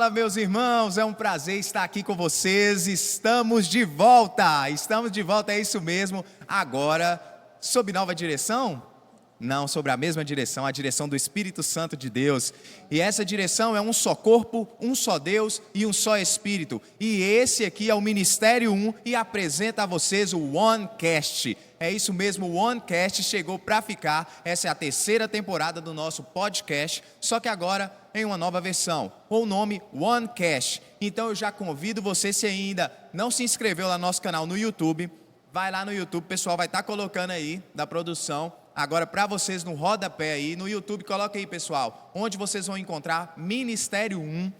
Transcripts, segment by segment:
Fala, meus irmãos, é um prazer estar aqui com vocês. Estamos de volta, é isso mesmo. Agora, sob nova direção? Não, sobre a mesma direção, a direção do Espírito Santo de Deus. E essa direção é um só corpo, um só Deus e um só Espírito. E esse aqui é o Ministério 1 e apresenta a vocês o OneCast. É isso mesmo, o OneCast chegou para ficar. Essa é a terceira temporada do nosso podcast, só que agora em uma nova versão, com o nome OneCast. Então eu já convido você, se ainda não se inscreveu lá no nosso canal no YouTube, vai lá no YouTube, o pessoal vai estar colocando aí da produção. Agora para vocês no rodapé aí, no YouTube, coloca aí, pessoal, onde vocês vão encontrar Ministério 1.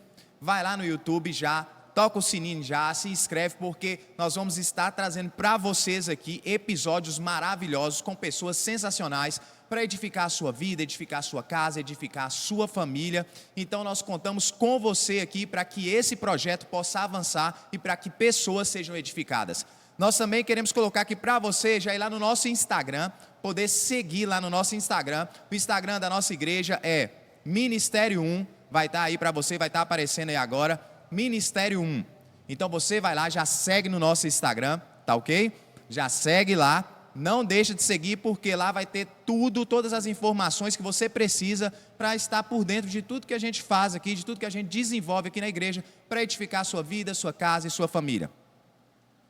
Vai lá no YouTube já, toca o sininho já, se inscreve, porque nós vamos estar trazendo para vocês aqui episódios maravilhosos com pessoas sensacionais para edificar a sua vida, edificar a sua casa, edificar a sua família. Então nós contamos com você aqui para que esse projeto possa avançar e para que pessoas sejam edificadas. Nós também queremos colocar aqui para você já ir lá no nosso Instagram, poder seguir lá no nosso Instagram. O Instagram da nossa igreja é Ministério 1, vai estar aí para você, vai estar aparecendo aí agora, Ministério 1. Então você vai lá, já segue no nosso Instagram, tá ok? Já segue lá, não deixa de seguir, porque lá vai ter tudo, todas as informações que você precisa para estar por dentro de tudo que a gente faz aqui, de tudo que a gente desenvolve aqui na igreja, para edificar a sua vida, sua casa e sua família.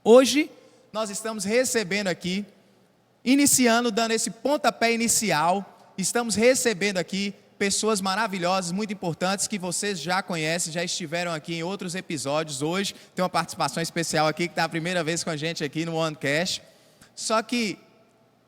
Hoje nós estamos recebendo aqui, iniciando, dando esse pontapé inicial, estamos recebendo aqui pessoas maravilhosas, muito importantes, que vocês já conhecem, já estiveram aqui em outros episódios. Hoje tem uma participação especial aqui, que está a primeira vez com a gente aqui no OneCast. Só que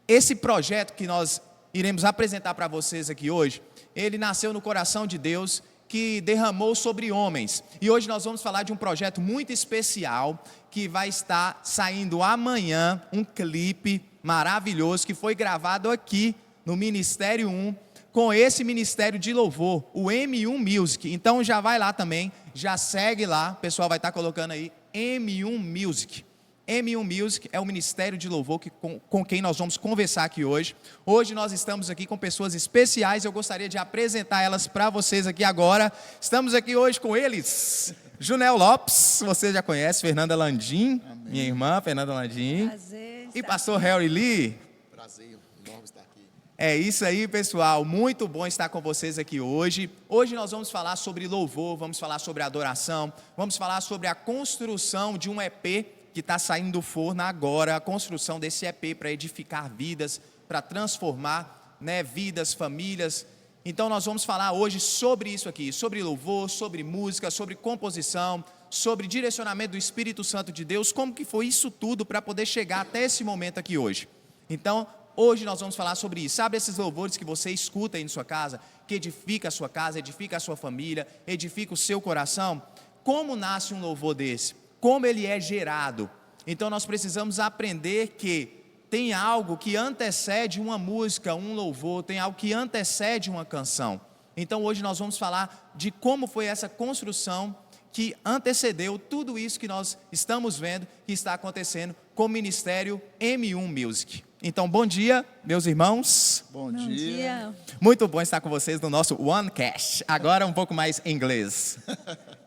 esse projeto que nós iremos apresentar para vocês aqui hoje, ele nasceu no coração de Deus, que derramou sobre homens. E hoje nós vamos falar de um projeto muito especial, que vai estar saindo amanhã, um clipe maravilhoso, que foi gravado aqui no Ministério 1, com esse Ministério de Louvor, o M1 Music. Então já vai lá também, já segue lá, o pessoal vai estar colocando aí, M1 Music. M1 Music é o Ministério de Louvor com quem nós vamos conversar aqui hoje. Hoje nós estamos aqui com pessoas especiais, eu gostaria de apresentar elas para vocês aqui agora. Estamos aqui hoje com eles, Junel Lopes, você já conhece, Fernanda Landim, amém, minha irmã Fernanda Landim. Prazer, e pastor Harry Lee. Prazer, enorme estar aqui. É isso aí, pessoal, muito bom estar com vocês aqui hoje. Hoje nós vamos falar sobre louvor, vamos falar sobre adoração, vamos falar sobre a construção de um EP que está saindo do forno agora, a construção desse EP para edificar vidas, para transformar, né, vidas, famílias. Então nós vamos falar hoje sobre isso aqui, sobre louvor, sobre música, sobre composição, sobre direcionamento do Espírito Santo de Deus, como que foi isso tudo para poder chegar até esse momento aqui hoje. Então, hoje nós vamos falar sobre isso. Sabe esses louvores que você escuta aí na sua casa, que edifica a sua casa, edifica a sua família, edifica o seu coração? Como nasce um louvor desse? Como ele é gerado? Então nós precisamos aprender que tem algo que antecede uma música, um louvor, tem algo que antecede uma canção. Então hoje nós vamos falar de como foi essa construção que antecedeu tudo isso que nós estamos vendo, que está acontecendo com o Ministério M1 Music. Então, bom dia, meus irmãos. Bom dia. Muito bom estar com vocês no nosso OneCast. Agora um pouco mais em inglês.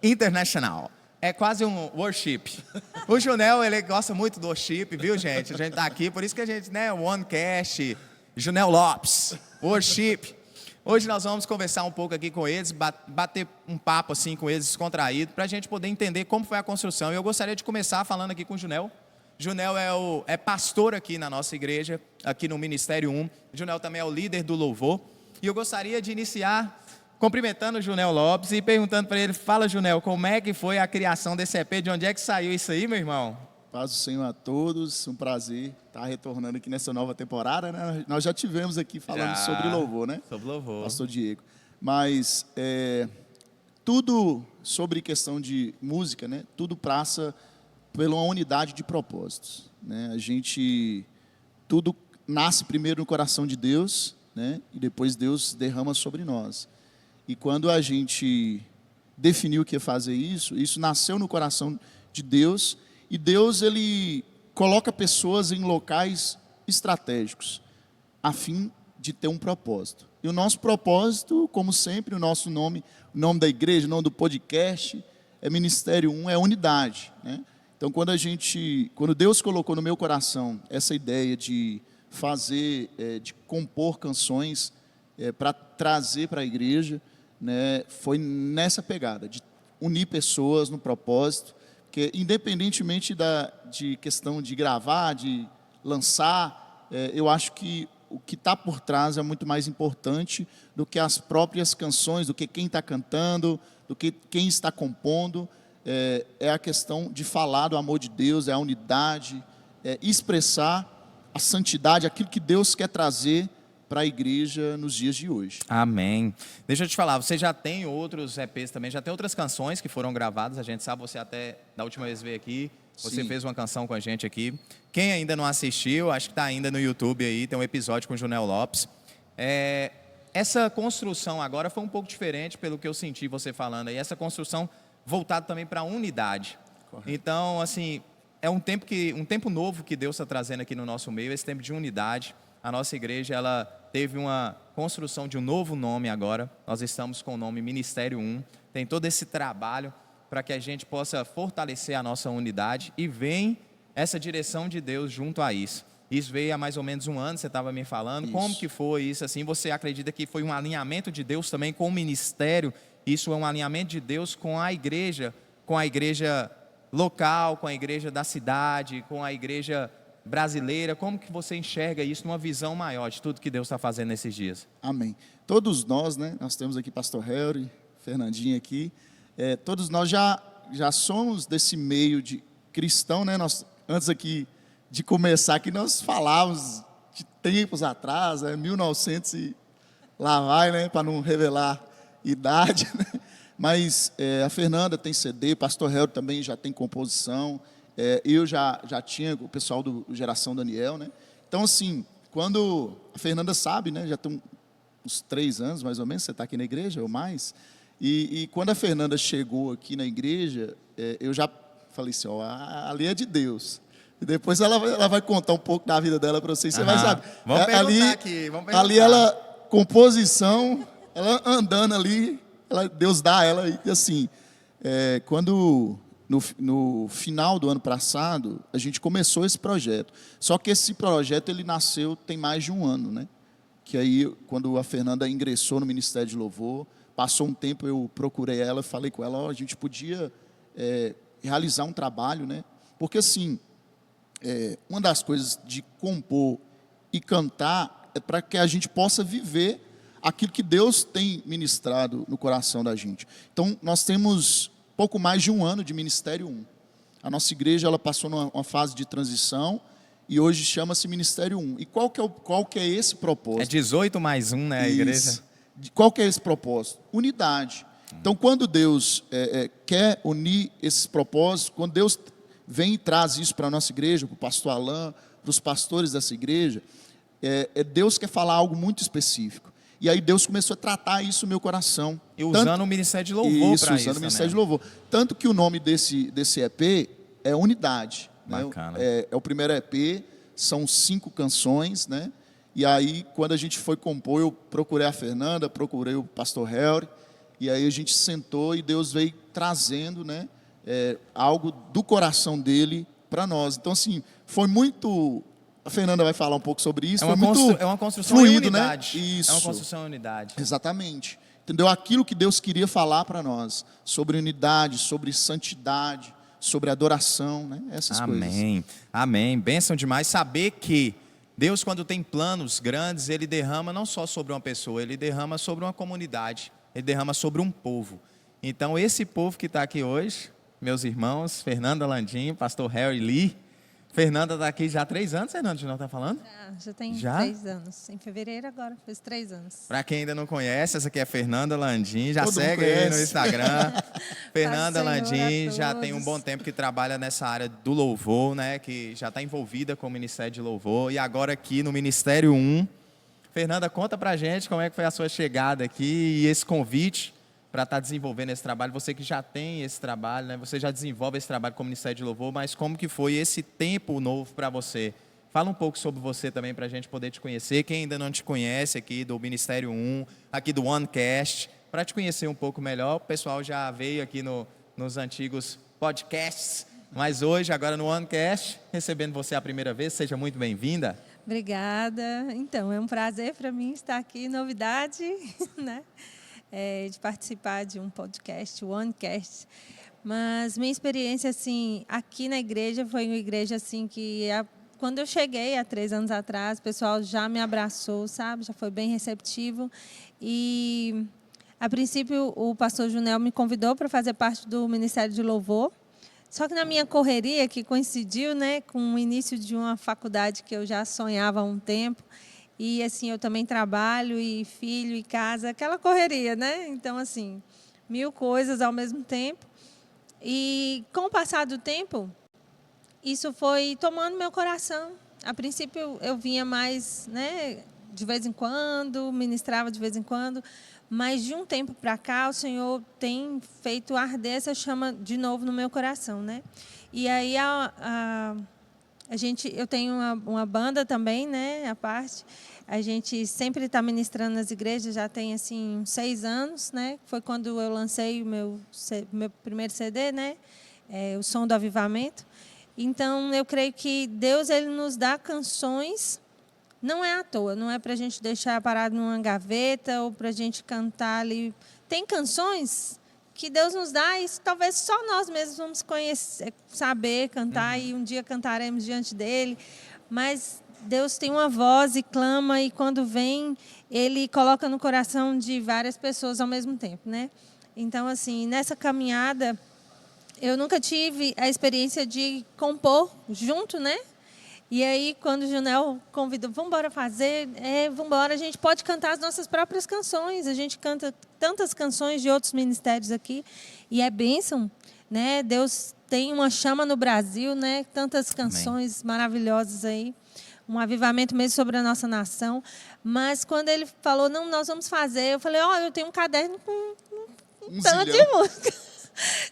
International. É quase um worship. O Junel, ele gosta muito do worship, viu, gente? A gente está aqui, por isso que a gente, né, OneCast, Junel Lopes, worship. Hoje nós vamos conversar um pouco aqui com eles, bater um papo assim com eles, descontraído, para a gente poder entender como foi a construção. E eu gostaria de começar falando aqui com o Junel. Junel é pastor aqui na nossa igreja, aqui no Ministério 1. Junel também é o líder do louvor. E eu gostaria de iniciar cumprimentando o Junel Lopes e perguntando para ele: fala, Junel, como é que foi a criação desse EP? De onde é que saiu isso aí, meu irmão? Paz do Senhor a todos, um prazer estar retornando aqui nessa nova temporada, né? Nós já tivemos aqui falando sobre louvor, né? Sobre louvor. Pastor Diego. Mas tudo sobre questão de música, né? Tudo passa pela uma unidade de propósitos, né? Tudo nasce primeiro no coração de Deus, né? E depois Deus derrama sobre nós. E quando a gente definiu que ia fazer isso, isso nasceu no coração de Deus, e Deus, ele coloca pessoas em locais estratégicos, a fim de ter um propósito. E o nosso propósito, como sempre, o nosso nome, o nome da igreja, o nome do podcast, é Ministério 1, é unidade, né? Então, quando Deus colocou no meu coração essa ideia de fazer, de compor canções para trazer para a igreja, né, foi nessa pegada, de unir pessoas no propósito, que independentemente de questão de gravar, de lançar, eu acho que o que está por trás é muito mais importante do que as próprias canções, do que quem está cantando, do que quem está compondo. É a questão de falar do amor de Deus, é a unidade, expressar a santidade, aquilo que Deus quer trazer para a igreja nos dias de hoje. Amém. Deixa eu te falar, você já tem outros EPs também, já tem outras canções que foram gravadas, a gente sabe, você até da última vez veio aqui, você Sim. fez uma canção com a gente aqui. Quem ainda não assistiu, acho que está ainda no YouTube aí, tem um episódio com o Junel Lopes. Essa construção agora foi um pouco diferente pelo que eu senti você falando aí, essa construção voltada também para a unidade. Correto. Então, assim, é um tempo novo que Deus está trazendo aqui no nosso meio, esse tempo de unidade. A nossa igreja, ela teve uma construção de um novo nome agora. Nós estamos com o nome Ministério 1. Tem todo esse trabalho para que a gente possa fortalecer a nossa unidade e vem essa direção de Deus junto a isso. Isso veio há mais ou menos um ano, você estava me falando. Isso. Como que foi isso? Assim, você acredita que foi um alinhamento de Deus também com o ministério? Isso é um alinhamento de Deus com a igreja local, com a igreja da cidade, com a igreja brasileira. Como que você enxerga isso numa visão maior de tudo que Deus está fazendo nesses dias? Amém. Todos nós, né? Nós temos aqui Pastor Harry, Fernandinho aqui. Todos nós já somos desse meio de cristão, né? Nós, antes aqui de começar aqui, nós falávamos de tempos atrás, 1900 e lá vai, né? Para não revelar idade, né? Mas a Fernanda tem CD, Pastor Harry também já tem composição. Eu já tinha o pessoal do Geração Daniel, né? Então, assim, quando a Fernanda sabe, né? Já tem uns 3 anos, mais ou menos, você está aqui na igreja, ou mais. E quando a Fernanda chegou aqui na igreja, eu já falei assim, ó, ali é de Deus. E depois ela vai contar um pouco da vida dela para vocês, você vai saber. Vamos perguntar aqui, vamos perguntar. Ali ela, composição, ela andando ali, Deus dá ela, e assim, quando... No final do ano passado, a gente começou esse projeto. Só que esse projeto, ele nasceu tem mais de um ano, né? Que aí, quando a Fernanda ingressou no Ministério de Louvor, passou um tempo, eu procurei ela, falei com ela, a gente podia realizar um trabalho, né? Porque, assim, uma das coisas de compor e cantar é para que a gente possa viver aquilo que Deus tem ministrado no coração da gente. Então, nós temos pouco mais de um ano de Ministério 1. A nossa igreja, ela passou numa fase de transição e hoje chama-se Ministério 1. E qual que é esse propósito? É 18 mais 1, né, a igreja? Qual que é esse propósito? Unidade. Então, quando Deus quer unir esses propósitos, quando Deus vem e traz isso para a nossa igreja, para o pastor Alain, para os pastores dessa igreja, Deus quer falar algo muito específico. E aí Deus começou a tratar isso no meu coração. E usando o Ministério de Louvor para isso. Usando o Ministério de Louvor. Tanto que o nome desse EP é Unidade. Bacana. Né? É o primeiro EP, são 5 canções, né? E aí, quando a gente foi compor, eu procurei a Fernanda, procurei o pastor Harry, e aí a gente sentou e Deus veio trazendo, né, algo do coração dele para nós. Então, assim, foi muito... A Fernanda vai falar um pouco sobre isso. É uma construção fluido, em unidade. Né? Isso. É uma construção em unidade. Exatamente. Entendeu? Aquilo que Deus queria falar para nós, sobre unidade, sobre santidade, sobre adoração, né? Essas coisas. Amém. Amém. Bênção demais saber que Deus, quando tem planos grandes, Ele derrama não só sobre uma pessoa, Ele derrama sobre uma comunidade, Ele derrama sobre um povo. Então, esse povo que está aqui hoje, meus irmãos, Fernanda Landim, pastor Harry Lee, Fernanda está aqui já há 3 anos, Fernanda, de não está falando? Já tem Já? 3 anos. Em fevereiro agora, fez 3 anos. Para quem ainda não conhece, essa aqui é Fernanda Landim, já Todo mundo segue aí no conhece. Instagram. Fernanda Senhor a Landim já tem um todos. bom tempo que trabalha nessa área do louvor, né? Que já está envolvida com o Ministério de Louvor e agora aqui no Ministério 1. Fernanda, conta pra gente como é que foi a sua chegada aqui e esse convite para estar desenvolvendo esse trabalho. Você que já tem esse trabalho, né? Você já desenvolve esse trabalho com o Ministério de Louvor, mas como que foi esse tempo novo para você? Fala um pouco sobre você também para a gente poder te conhecer. Quem ainda não te conhece aqui do Ministério 1, aqui do OneCast, para te conhecer um pouco melhor. O pessoal já veio aqui no nos antigos podcasts, mas hoje, agora no OneCast, recebendo você a primeira vez, seja muito bem-vinda. Obrigada. Então, é um prazer para mim estar aqui, novidade, né? De participar de um podcast, o OneCast. Mas minha experiência, assim, aqui na igreja foi uma igreja, assim, que quando eu cheguei há 3 anos atrás, o pessoal já me abraçou, sabe? Já foi bem receptivo. E, a princípio, o pastor Junel me convidou para fazer parte do Ministério de Louvor. Só que na minha correria, que coincidiu, né, com o início de uma faculdade que eu já sonhava há um tempo, e assim, eu também trabalho, e filho, e casa, aquela correria, né? Então, assim, 1000 coisas ao mesmo tempo. E com o passar do tempo, isso foi tomando meu coração. A princípio, eu vinha mais, né, de vez em quando, ministrava de vez em quando, mas de um tempo para cá, o Senhor tem feito arder essa chama de novo no meu coração, né? E aí eu tenho uma banda também, né? A parte. A gente sempre está ministrando nas igrejas, já tem assim uns 6 anos, né? Foi quando eu lancei o meu primeiro CD, né? O Som do Avivamento. Então, eu creio que Deus ele nos dá canções. Não é à toa, não é para a gente deixar parado numa gaveta ou para a gente cantar ali. Tem canções que Deus nos dá e talvez só nós mesmos vamos conhecer, saber cantar e um dia cantaremos diante dele. Mas Deus tem uma voz e clama e quando vem, ele coloca no coração de várias pessoas ao mesmo tempo, né? Então, assim, nessa caminhada, eu nunca tive a experiência de compor junto, né? E aí, quando o Junel convidou, vamos embora fazer, vamos embora, a gente pode cantar as nossas próprias canções. A gente canta tantas canções de outros ministérios aqui e é bênção, né? Deus tem uma chama no Brasil, né? Tantas canções maravilhosas aí, um avivamento mesmo sobre a nossa nação. Mas quando ele falou, não, nós vamos fazer, eu falei, eu tenho um caderno com um tanto de música.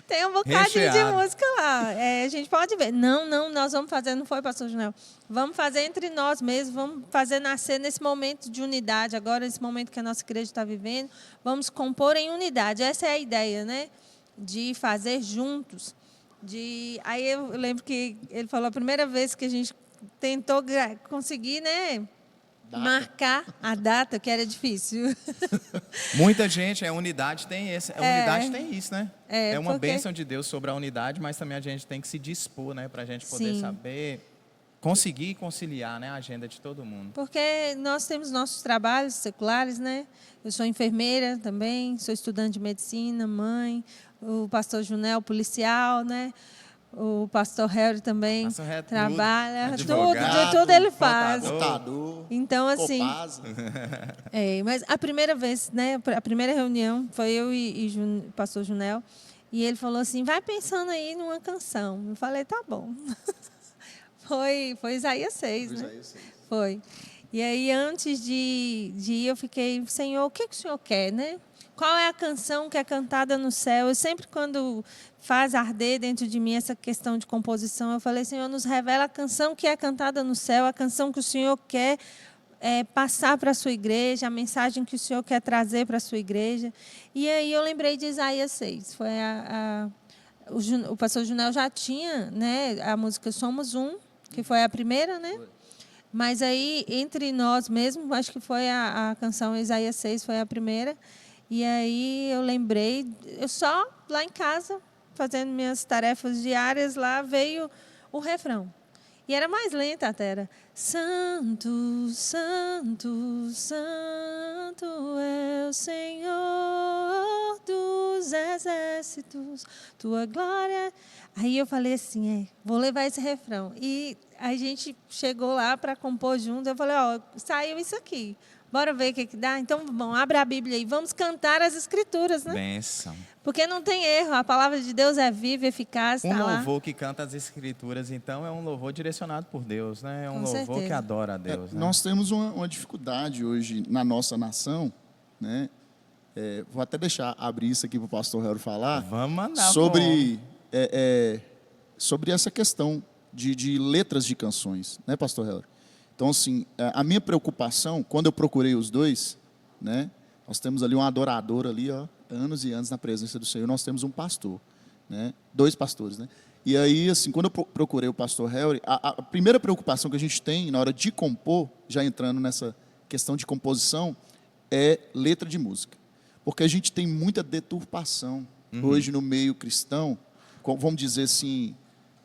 Tem um bocadinho de música lá. A gente pode ver. Não, nós vamos fazer, não foi, pastor Junel? Vamos fazer entre nós mesmos, vamos fazer nascer nesse momento de unidade, agora, nesse momento que a nossa igreja está vivendo, vamos compor em unidade. Essa é a ideia, né? De fazer juntos. Aí eu lembro que ele falou a primeira vez que a gente tentou conseguir, né? Marcar a data, que era difícil. Muita gente, a unidade tem unidade tem isso, né? É uma bênção de Deus sobre a unidade, mas também a gente tem que se dispor, né? Para a gente poder saber, conseguir conciliar, né, a agenda de todo mundo. Porque nós temos nossos trabalhos seculares, né? Eu sou enfermeira também, sou estudante de medicina, mãe, o pastor Junel, policial, né? O pastor Harry também trabalha, tudo ele faz. Contador, então, assim, mas a primeira vez, né, a primeira reunião foi eu e o pastor Junel, e ele falou assim, vai pensando aí numa canção. Eu falei, tá bom. Foi Isaías 6, né? Isaías 6. Foi. E aí, antes de ir, eu fiquei, Senhor, o que o Senhor quer, né? Qual é a canção que é cantada no céu? Eu sempre, quando faz arder dentro de mim essa questão de composição, eu falei, Senhor, nos revela a canção que é cantada no céu, a canção que o Senhor quer passar para a sua igreja, a mensagem que o Senhor quer trazer para a sua igreja. E aí eu lembrei de Isaías 6. Foi o pastor Junel já tinha, né, a música Somos Um, que foi a primeira, né? Mas aí, entre nós mesmos, acho que foi a canção Isaías 6, foi a primeira. E aí eu lembrei, eu só lá em casa, fazendo minhas tarefas diárias, lá veio o refrão. E era mais lenta até, era Santo, Santo, Santo é o Senhor dos exércitos, tua glória. Aí eu falei assim, vou levar esse refrão. E a gente chegou lá para compor junto, eu falei, saiu isso aqui. Bora ver o que dá? Então, bom, abre a Bíblia aí. Vamos cantar as Escrituras, né? Benção. Porque não tem erro. A palavra de Deus é viva, eficaz, Um louvor que canta as Escrituras, então, é um louvor direcionado por Deus, né? É um louvor que adora a Deus. Né? Nós temos uma dificuldade hoje na nossa nação, né? Vou até deixar abrir isso aqui para o pastor Hero falar. Vamos mandar sobre essa questão de letras de canções, né, pastor Hero? Então, assim, a minha preocupação, quando eu procurei os dois, né, nós temos ali um adorador ali, anos e anos na presença do Senhor, nós temos um pastor, né? 2 pastores, né? E aí, assim, quando eu procurei o pastor Helry, a primeira preocupação que a gente tem na hora de compor, já entrando nessa questão de composição, é letra de música. Porque a gente tem muita deturpação hoje no meio cristão, vamos dizer assim,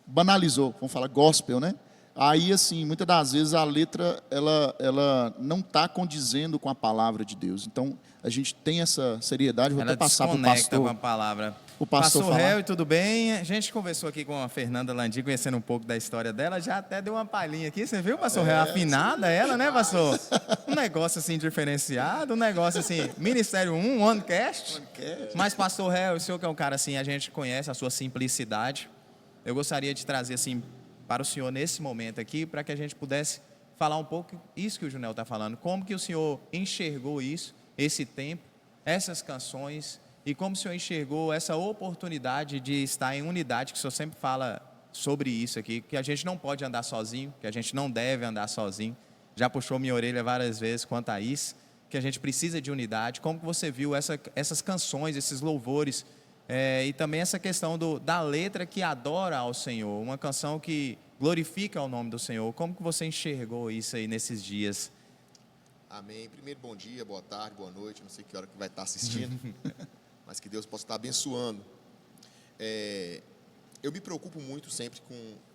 banalizou, vamos falar gospel, né? Aí, assim, muitas das vezes a letra, ela não está condizendo com a palavra de Deus. Então, a gente tem essa seriedade, vou Ela até passar para o desconecta pastor. com a palavra. O pastor falar. Helry, tudo bem? A gente conversou aqui com a Fernanda Landim, conhecendo um pouco da história dela, já até deu uma palhinha aqui. Você viu, pastor Helry? Afinada ela, né, pastor? Um negócio assim diferenciado, um negócio assim, Ministério 1, OneCast. Mas, pastor Helry, o senhor que é um cara assim, a gente conhece a sua simplicidade. Eu gostaria de trazer assim para o senhor nesse momento aqui, para que a gente pudesse falar um pouco isso que o Junel está falando. Como que o senhor enxergou isso, esse tempo, essas canções, e como o senhor enxergou essa oportunidade de estar em unidade, que o senhor sempre fala sobre isso aqui, que a gente não pode andar sozinho, que a gente não deve andar sozinho. Já puxou minha orelha várias vezes quanto a isso, que a gente precisa de unidade. Como que você viu essas canções, esses louvores, e também essa questão da letra que adora ao Senhor, uma canção que glorifica o nome do Senhor. Como que você enxergou isso aí nesses dias? Amém. Primeiro, bom dia, boa tarde, boa noite. Não sei que hora que vai estar assistindo, mas que Deus possa estar abençoando. Eu me preocupo muito sempre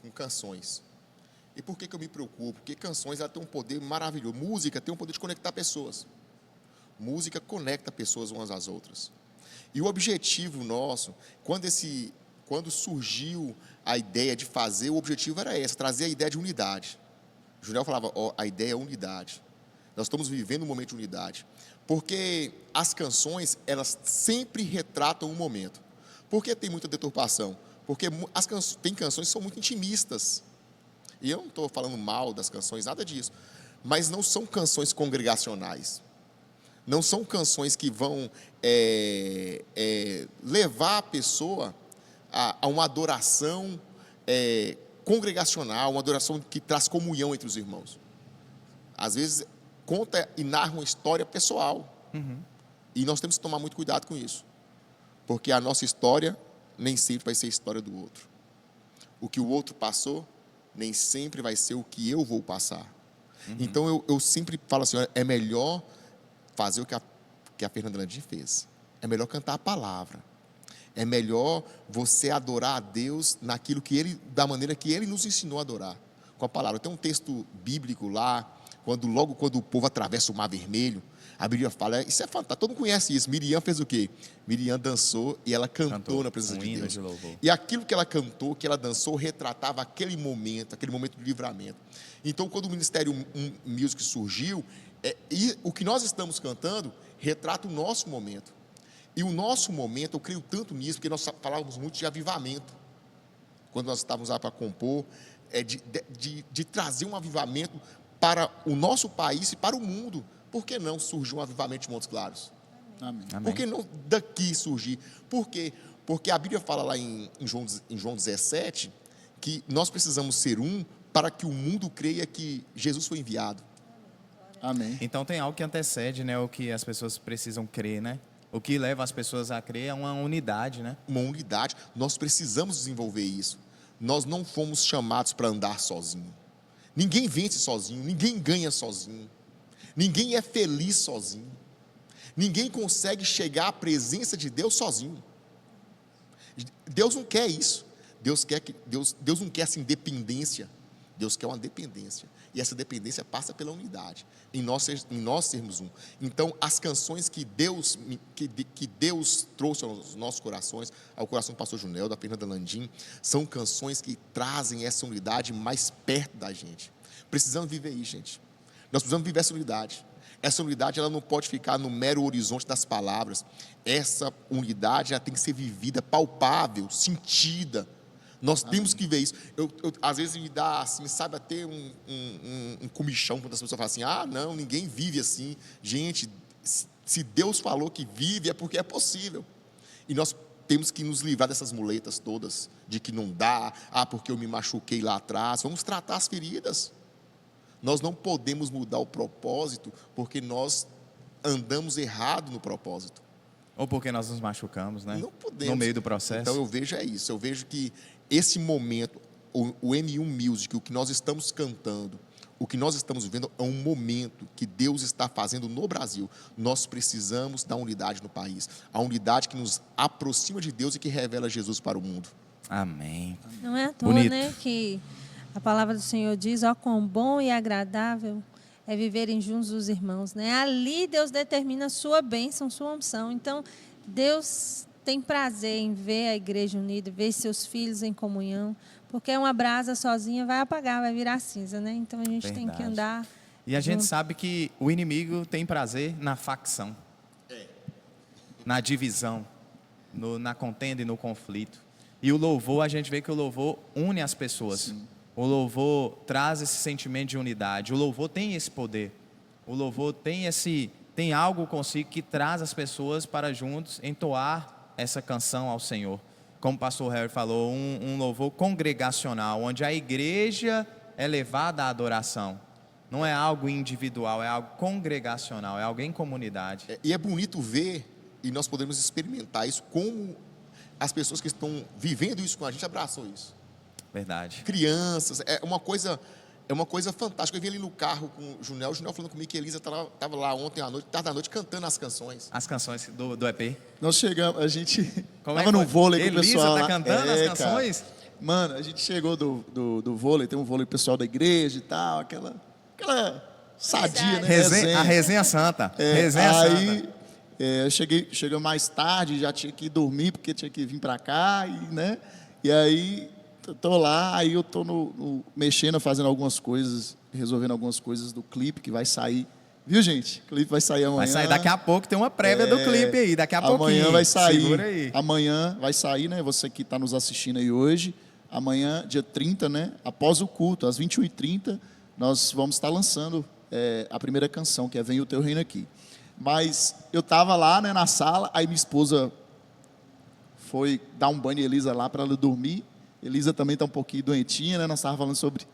com canções. E por que eu me preocupo? Porque canções ela tem um poder maravilhoso. Música tem um poder de conectar pessoas. Música conecta pessoas umas às outras. E o objetivo nosso, quando surgiu a ideia de fazer, o objetivo era esse, trazer a ideia de unidade. O Junel falava, a ideia é unidade. Nós estamos vivendo um momento de unidade. Porque as canções, elas sempre retratam um momento. Por que tem muita deturpação? Porque tem canções que são muito intimistas. E eu não estou falando mal das canções, nada disso. Mas não são canções congregacionais. Não são canções que vão levar a pessoa a uma adoração congregacional, uma adoração que traz comunhão entre os irmãos. Às vezes, conta e narra uma história pessoal. E nós temos que tomar muito cuidado com isso. Porque a nossa história nem sempre vai ser a história do outro. O que o outro passou, nem sempre vai ser o que eu vou passar. Então, eu sempre falo assim, é melhor fazer o que a Fernanda Landim fez. É melhor cantar a palavra. É melhor você adorar a Deus da maneira que Ele nos ensinou a adorar. Com a palavra. Tem um texto bíblico lá, logo quando o povo atravessa o Mar Vermelho, a Bíblia fala, isso é fantástico, todo mundo conhece isso. Miriam fez o quê? Miriam dançou e ela cantou na presença de Deus. E aquilo que ela cantou, que ela dançou, retratava aquele momento de livramento. Então, quando o Ministério Music surgiu, e o que nós estamos cantando retrata o nosso momento. E o nosso momento, eu creio tanto nisso, porque nós falávamos muito de avivamento. Quando nós estávamos lá para compor, de trazer um avivamento para o nosso país e para o mundo. Por que não surgiu um avivamento de Montes Claros? Amém. Por que não daqui surgir? Por quê? Porque a Bíblia fala lá em João 17 que nós precisamos ser um para que o mundo creia que Jesus foi enviado. Amém. Então tem algo que antecede, né, o que as pessoas precisam crer, né? O que leva as pessoas a crer é uma unidade, né? Uma unidade. Nós precisamos desenvolver isso. Nós não fomos chamados para andar sozinho. Ninguém vence sozinho, ninguém ganha sozinho. Ninguém é feliz sozinho. Ninguém consegue chegar à presença de Deus sozinho. Deus não quer isso. Deus não quer essa independência. Deus quer uma dependência. E essa dependência passa pela unidade. Em nós sermos um. Então, as canções que Deus trouxe aos nossos corações, ao coração do pastor Junel, da Fernanda Landim, são canções que trazem essa unidade mais perto da gente. Precisamos viver isso, gente. Nós precisamos viver essa unidade. Essa unidade ela não pode ficar no mero horizonte das palavras. Essa unidade ela tem que ser vivida, palpável, sentida. Nós temos que ver isso. Às vezes me dá assim, sabe, até um comichão quando as pessoas falam assim, não, ninguém vive assim. Gente, se Deus falou que vive, é porque é possível. E nós temos que nos livrar dessas muletas todas, de que não dá, porque eu me machuquei lá atrás. Vamos tratar as feridas. Nós não podemos mudar o propósito, porque nós andamos errado no propósito. Ou porque nós nos machucamos, né? Não podemos. No meio do processo. Então eu vejo isso. Eu vejo que esse momento, o M1 Music, o que nós estamos cantando, o que nós estamos vivendo é um momento que Deus está fazendo no Brasil. Nós precisamos da unidade no país. A unidade que nos aproxima de Deus e que revela Jesus para o mundo. Amém. Não é à toa, Bonito. né, que a palavra do Senhor diz, ó, quão bom e agradável é viverem juntos os irmãos, né? Ali Deus determina a sua bênção, sua unção. Então, Deus tem prazer em ver a igreja unida, ver seus filhos em comunhão, porque uma brasa sozinha vai apagar, vai virar cinza, né? Então, a gente tem que Verdade. andar E a gente junto. sabe que o inimigo tem prazer na facção, na divisão, na contenda e no conflito. E o louvor, a gente vê que o louvor une as pessoas. Sim. O louvor traz esse sentimento de unidade. O louvor tem esse poder. O louvor tem algo consigo que traz as pessoas para juntos entoar essa canção ao Senhor. Como o pastor Harry falou, um louvor congregacional, onde a igreja é levada à adoração. Não é algo individual, é algo congregacional, é algo em comunidade. E é bonito ver, e nós podemos experimentar isso, como as pessoas que estão vivendo isso com a gente abraçam isso. Verdade. Crianças, é uma coisa fantástica. Eu vi ali no carro com o Junel falando comigo que a Elisa estava lá ontem à noite, tarde da noite, cantando as canções. As canções do EP. Nós chegamos, a gente Como é tava que no foi? vôlei com o Elisa pessoal tá lá. cantando as Cara. canções? Mano, a gente chegou do vôlei, tem um vôlei pessoal da igreja e tal, aquela sadia, né? A resenha santa. Resenha Aí santa. chegou mais tarde, já tinha que ir dormir, porque tinha que vir pra cá, e aí tô lá, aí eu tô mexendo, fazendo algumas coisas, resolvendo algumas coisas do clipe que vai sair. Viu, gente? O clipe vai sair amanhã. Vai sair daqui a pouco, tem uma prévia do clipe aí, daqui a pouquinho. Amanhã vai sair. Segura aí. Amanhã vai sair, né? Você que está nos assistindo aí hoje. Amanhã, dia 30, né? Após o culto, às 21h30, nós vamos estar lançando a primeira canção, que é Vem o Teu Reino Aqui. Mas eu estava lá, né, na sala, aí minha esposa foi dar um banho em Elisa lá para ela dormir. Elisa também está um pouquinho doentinha, né? Nós estávamos falando sobre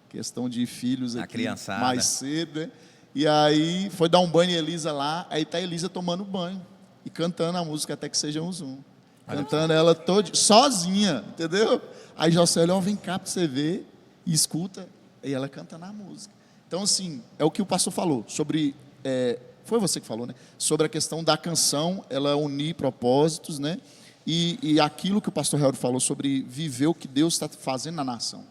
questão de filhos A aqui criançada. mais cedo, né? E aí foi dar um banho em Elisa lá, aí tá a Elisa tomando banho e cantando a música Até Que Sejamos Um. Cantando ela toda, sozinha, entendeu? Aí José olha, vem cá para você ver, e escuta, e ela canta na música. Então, assim, é o que o pastor falou, sobre, foi você que falou, né? Sobre a questão da canção, ela unir propósitos, né? E aquilo que o pastor Helder falou sobre viver o que Deus está fazendo na nação.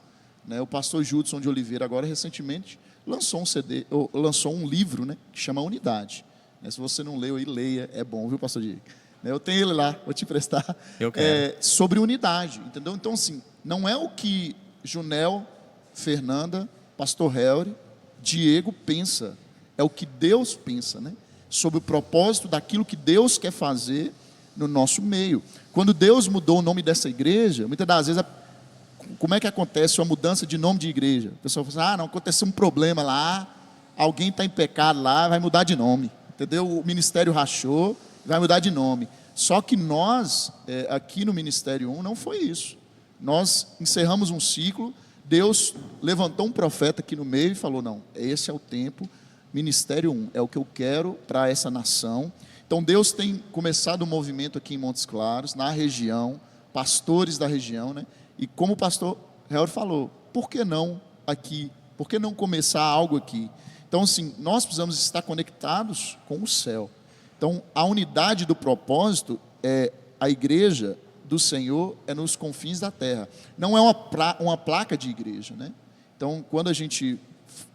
Né? O pastor Judson de Oliveira, agora recentemente, lançou um CD, lançou um livro, né, que chama Unidade. Se você não leu aí, leia, é bom, viu, pastor Diego? Eu tenho ele lá, vou te emprestar. Eu quero. Sobre unidade, entendeu? Então, assim, não é o que Junel, Fernanda, pastor Helder, Diego pensa, é o que Deus pensa, né? Sobre o propósito daquilo que Deus quer fazer no nosso meio. Quando Deus mudou o nome dessa igreja, muitas das vezes, como é que acontece uma mudança de nome de igreja? O pessoal fala assim, não, aconteceu um problema lá, alguém está em pecado lá, vai mudar de nome, entendeu? O ministério rachou, vai mudar de nome. Só que nós, aqui no Ministério 1, não foi isso. Nós encerramos um ciclo, Deus levantou um profeta aqui no meio e falou, não, esse é o tempo, Ministério 1, é o que eu quero para essa nação. Então Deus tem começado um movimento aqui em Montes Claros, na região, pastores da região, né? E como o pastor Helder falou, por que não aqui? Por que não começar algo aqui? Então, assim, nós precisamos estar conectados com o céu. Então, a unidade do propósito é a igreja do Senhor é nos confins da terra. Não é uma placa de igreja, né? Então, quando a gente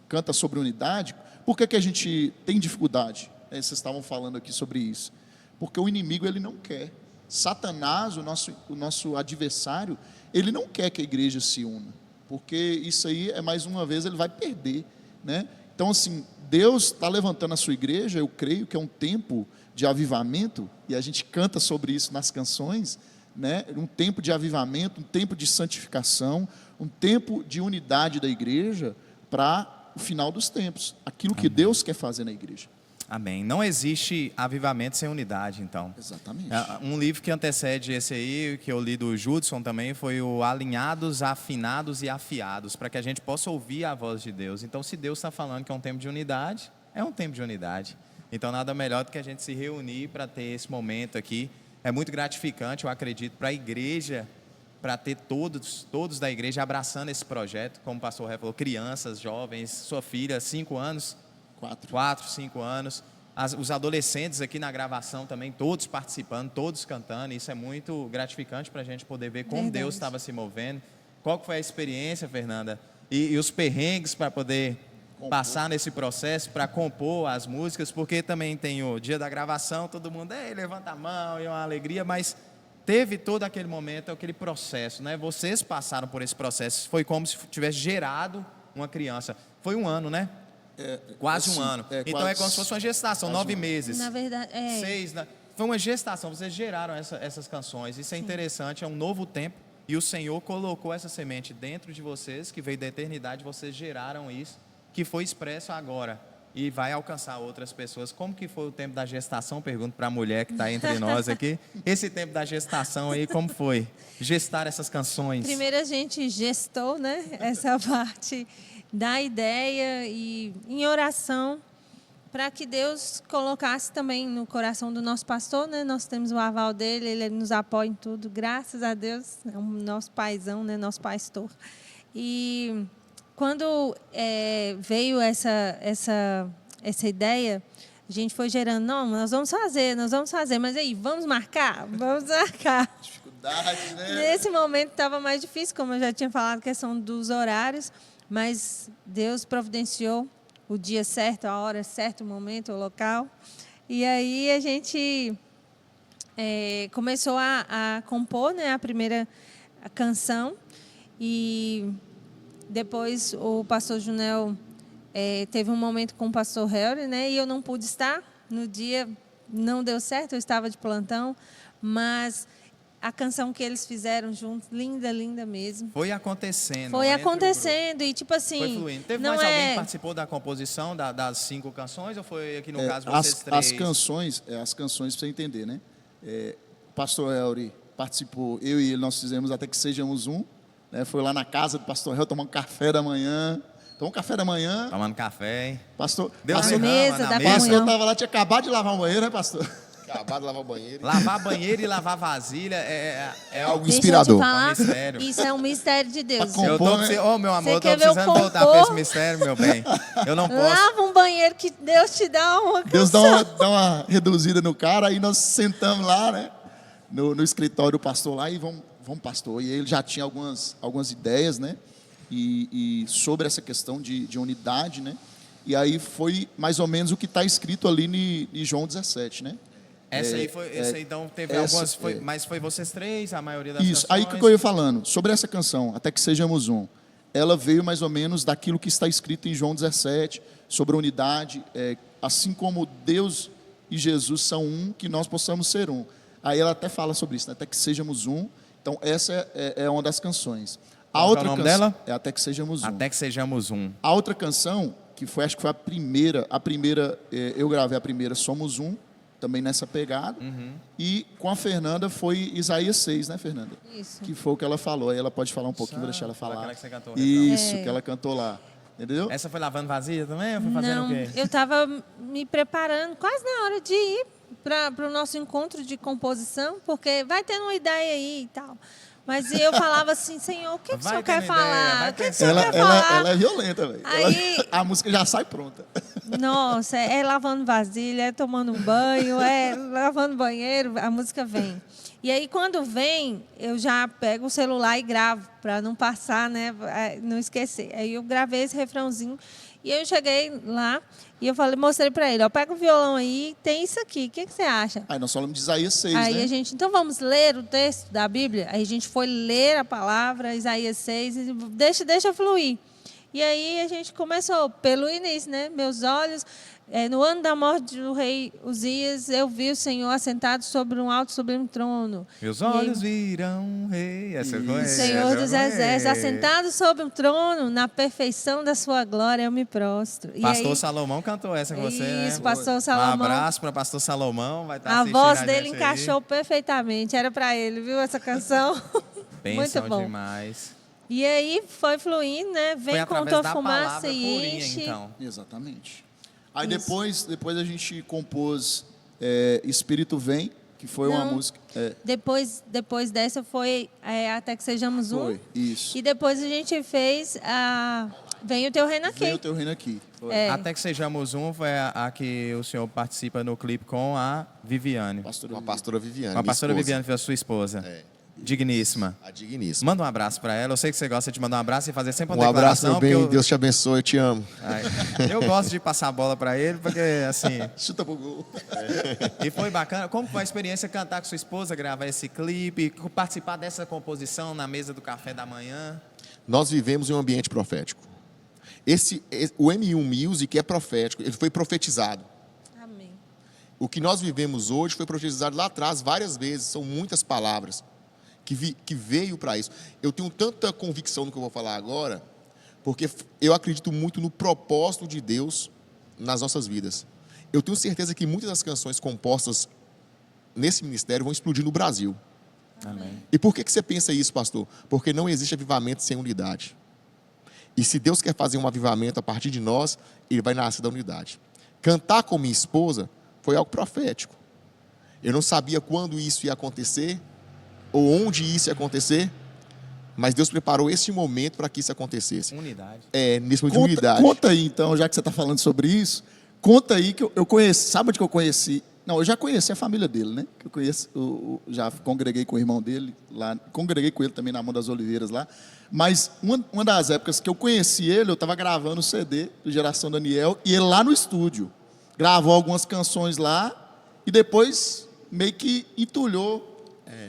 canta sobre unidade, por que a gente tem dificuldade? Vocês estavam falando aqui sobre isso. Porque o inimigo, ele não quer. Satanás, o nosso adversário, ele não quer que a igreja se una. Porque isso aí, mais uma vez, ele vai perder, né? Então, assim, Deus está levantando a sua igreja, eu creio que é um tempo de avivamento, e a gente canta sobre isso nas canções, né? Um tempo de avivamento, um tempo de santificação, um tempo de unidade da igreja para o final dos tempos, aquilo que Deus quer fazer na igreja. Amém. Não existe avivamento sem unidade, então. Exatamente. Um livro que antecede esse aí, que eu li do Judson também, foi o Alinhados, Afinados e Afiados, para que a gente possa ouvir a voz de Deus. Então, se Deus está falando que é um tempo de unidade, é um tempo de unidade. Então, nada melhor do que a gente se reunir para ter esse momento aqui. É muito gratificante, eu acredito, para a igreja, para ter todos da igreja abraçando esse projeto. Como o pastor Ré falou, crianças, jovens, sua filha, 5 anos, 4, 5 anos. Os adolescentes aqui na gravação também, todos participando, todos cantando. Isso é muito gratificante para a gente poder ver como Verdade. Deus estava se movendo. Qual que foi a experiência, Fernanda? E os perrengues para poder passar nesse processo, para compor as músicas, porque também tem o dia da gravação, todo mundo levanta a mão, e é uma alegria, mas teve todo aquele momento, aquele processo, né? Vocês passaram por esse processo, foi como se tivesse gerado uma criança. Foi 1 ano, né? Quase assim, 1 ano. Então quase- é como se fosse uma gestação, quase 9 um ano. meses. Na verdade, 6, né? Foi uma gestação, vocês geraram essas canções. Isso é interessante, é um novo tempo. E o Senhor colocou essa semente dentro de vocês, que veio da eternidade, vocês geraram isso, que foi expresso agora. E vai alcançar outras pessoas. Como que foi o tempo da gestação? Pergunto para a mulher que está entre nós aqui. Esse tempo da gestação aí, como foi? Gestar essas canções. primeiro a gente gestou, né, essa parte da ideia e em oração para que Deus colocasse também no coração do nosso pastor, né? Nós temos o aval dele, ele nos apoia em tudo, graças a Deus, é o nosso paizão, né? Nosso pastor. E quando veio essa ideia, a gente foi gerando, não, nós vamos fazer, mas aí, vamos marcar? Vamos marcar. Dificuldade, né? Nesse momento estava mais difícil, como eu já tinha falado, questão dos horários, mas Deus providenciou o dia certo, a hora certa, o momento, o local. E aí a gente começou a compor, né, a primeira canção. E depois o pastor Junel teve um momento com o pastor Helry, né, e eu não pude estar. No dia não deu certo, eu estava de plantão, mas a canção que eles fizeram juntos, linda, linda mesmo. Foi acontecendo. Foi entre o grupo. acontecendo e tipo assim... Foi fluindo. Teve não mais alguém que é... participou da composição das 5 canções ou foi aqui no caso As, vocês 3? as canções para você entender, né? O pastor Helry participou, eu e ele, nós fizemos Até Que Sejamos Um, né? Foi lá na casa do pastor Helry tomar um café da manhã. Tomou um café da manhã, Tomando café, hein? pastor, Deu pastor, derrama mesa na da mesa. pastor comunhão. estava lá, tinha acabado de lavar o banheiro, né, pastor? Acabado de lavar o banheiro. Lavar banheiro e lavar vasilha é Algo Deixa inspirador. eu te falar, É um mistério. isso é um mistério de Deus. Pra Eu tô, compor, né? meu amor, Você eu tô quer ver eu precisando voltar para compor? esse mistério, meu bem. Eu não posso. Lava um banheiro que Deus te dá uma Deus canção. dá uma reduzida no cara, aí nós sentamos lá, né? No escritório do pastor lá e vamos pastor. E ele já tinha algumas ideias, né? E sobre essa questão de unidade, né? E aí foi mais ou menos o que está escrito ali em João 17, né? Essa aí então teve essa, algumas, mas foi vocês 3, a maioria das Isso, canções. aí que eu ia falando, sobre essa canção, Até Que Sejamos Um, ela veio mais ou menos daquilo que está escrito em João 17, sobre a unidade, assim como Deus e Jesus são um, que nós possamos ser um. Aí ela até fala sobre isso, né? Até que sejamos um. Então essa é uma das canções. A Qual que é o outra nome canção dela? é Até Que Sejamos Um. Até que sejamos um. A outra canção, que foi, acho que foi a primeira, eu gravei a primeira, Somos Um, também nessa pegada. E com a Fernanda foi Isaías 6, né, Fernanda? Isso. Que foi o que ela falou. Aí ela pode falar um pouquinho, vou deixar ela falar. Aquela que você cantou, Isso, É. que ela cantou lá. Entendeu? Essa foi lavando vasilha também ou foi fazendo Não, o quê? eu estava me preparando quase na hora de ir para o nosso encontro de composição, porque vai tendo uma ideia aí e tal. Mas eu falava assim, Senhor, o que, que o Vai Senhor quer tendo ideia, falar? vai O que, que o pensando. Senhor quer falar? Ela é violenta, velho. Aí- A música já sai pronta. Nossa, é lavando vasilha, é tomando um banho, é lavando banheiro, a música vem. E aí, quando vem, eu já pego o celular e gravo, para não passar, né, não esquecer. Aí eu gravei esse refrãozinho, e eu cheguei lá, e eu falei, mostrei para ele, ó, pega o violão aí, tem isso aqui, o que você acha? Aí nós falamos de Isaías 6, Aí né? a gente, então vamos ler o texto da Bíblia? Aí a gente foi ler a palavra, Isaías 6, e deixa fluir. E aí a gente começou pelo início, né? Meus olhos, no ano da morte do rei Uzias, eu vi o Senhor assentado sobre um alto sublime trono. Meus E aí, olhos viram rei. Essa eu conheço. Senhor essa eu dos exércitos, conheço. assentado sobre um trono, na perfeição da sua glória eu me prostro. E Pastor aí, Salomão cantou essa com você, né? Isso, Pastor Um Salomão. abraço para Pastor Salomão, vai estar a assistindo voz a dele gente encaixou aí. perfeitamente, era para ele, viu, essa canção? Bênção Muito bom. demais. E aí foi fluindo, né? Foi Vem com através tua da fumaça palavra e purinha, enche. então. Exatamente. Aí Isso. depois a gente compôs Espírito Vem, que foi uma Não. música... Depois dessa foi Até que Sejamos Um. Foi, isso. E depois a gente fez Vem o Teu Reino Aqui. Vem o Teu Reino Aqui. Foi. É. Até que Sejamos Um foi a que o senhor participa no clipe com a Viviane. Pastor Com a pastora Viviane. Com a minha pastora esposa. Viviane, que é a sua esposa. É. Digníssima. A digníssima. Manda um abraço pra ela. Eu sei que você gosta de mandar um abraço e fazer sempre uma Um abraço, declaração. meu bem. porque eu- Deus te abençoe. Eu te amo. Ai, eu gosto de passar a bola pra ele, porque assim. Chuta pro gol. E foi bacana. Como foi a experiência cantar com sua esposa, gravar esse clipe, participar dessa composição na mesa do café da manhã? Nós vivemos em um ambiente profético. O M1 Music é profético. Ele foi profetizado. Amém. O que nós vivemos hoje foi profetizado lá atrás várias vezes. São muitas palavras que veio para isso. Eu tenho tanta convicção no que eu vou falar agora, porque eu acredito muito no propósito de Deus nas nossas vidas. Eu tenho certeza que muitas das canções compostas nesse ministério vão explodir no Brasil. Amém. E por que você pensa isso, pastor? Porque não existe avivamento sem unidade. E se Deus quer fazer um avivamento a partir de nós, ele vai nascer da unidade. Cantar com minha esposa foi algo profético. Eu não sabia quando isso ia acontecer, ou onde isso ia acontecer, mas Deus preparou esse momento para que isso acontecesse. Unidade. Nesse momento de unidade. Conta aí, então, já que você está falando sobre isso, conta aí que eu conheci, sabe onde que eu conheci? Não, eu já conheci a família dele, né? Que eu conheço, já congreguei com o irmão dele lá, congreguei com ele também na Mão das Oliveiras lá. Mas uma das épocas que eu conheci ele, eu estava gravando o CD do Geração Daniel e ele lá no estúdio. Gravou algumas canções lá e depois meio que entulhou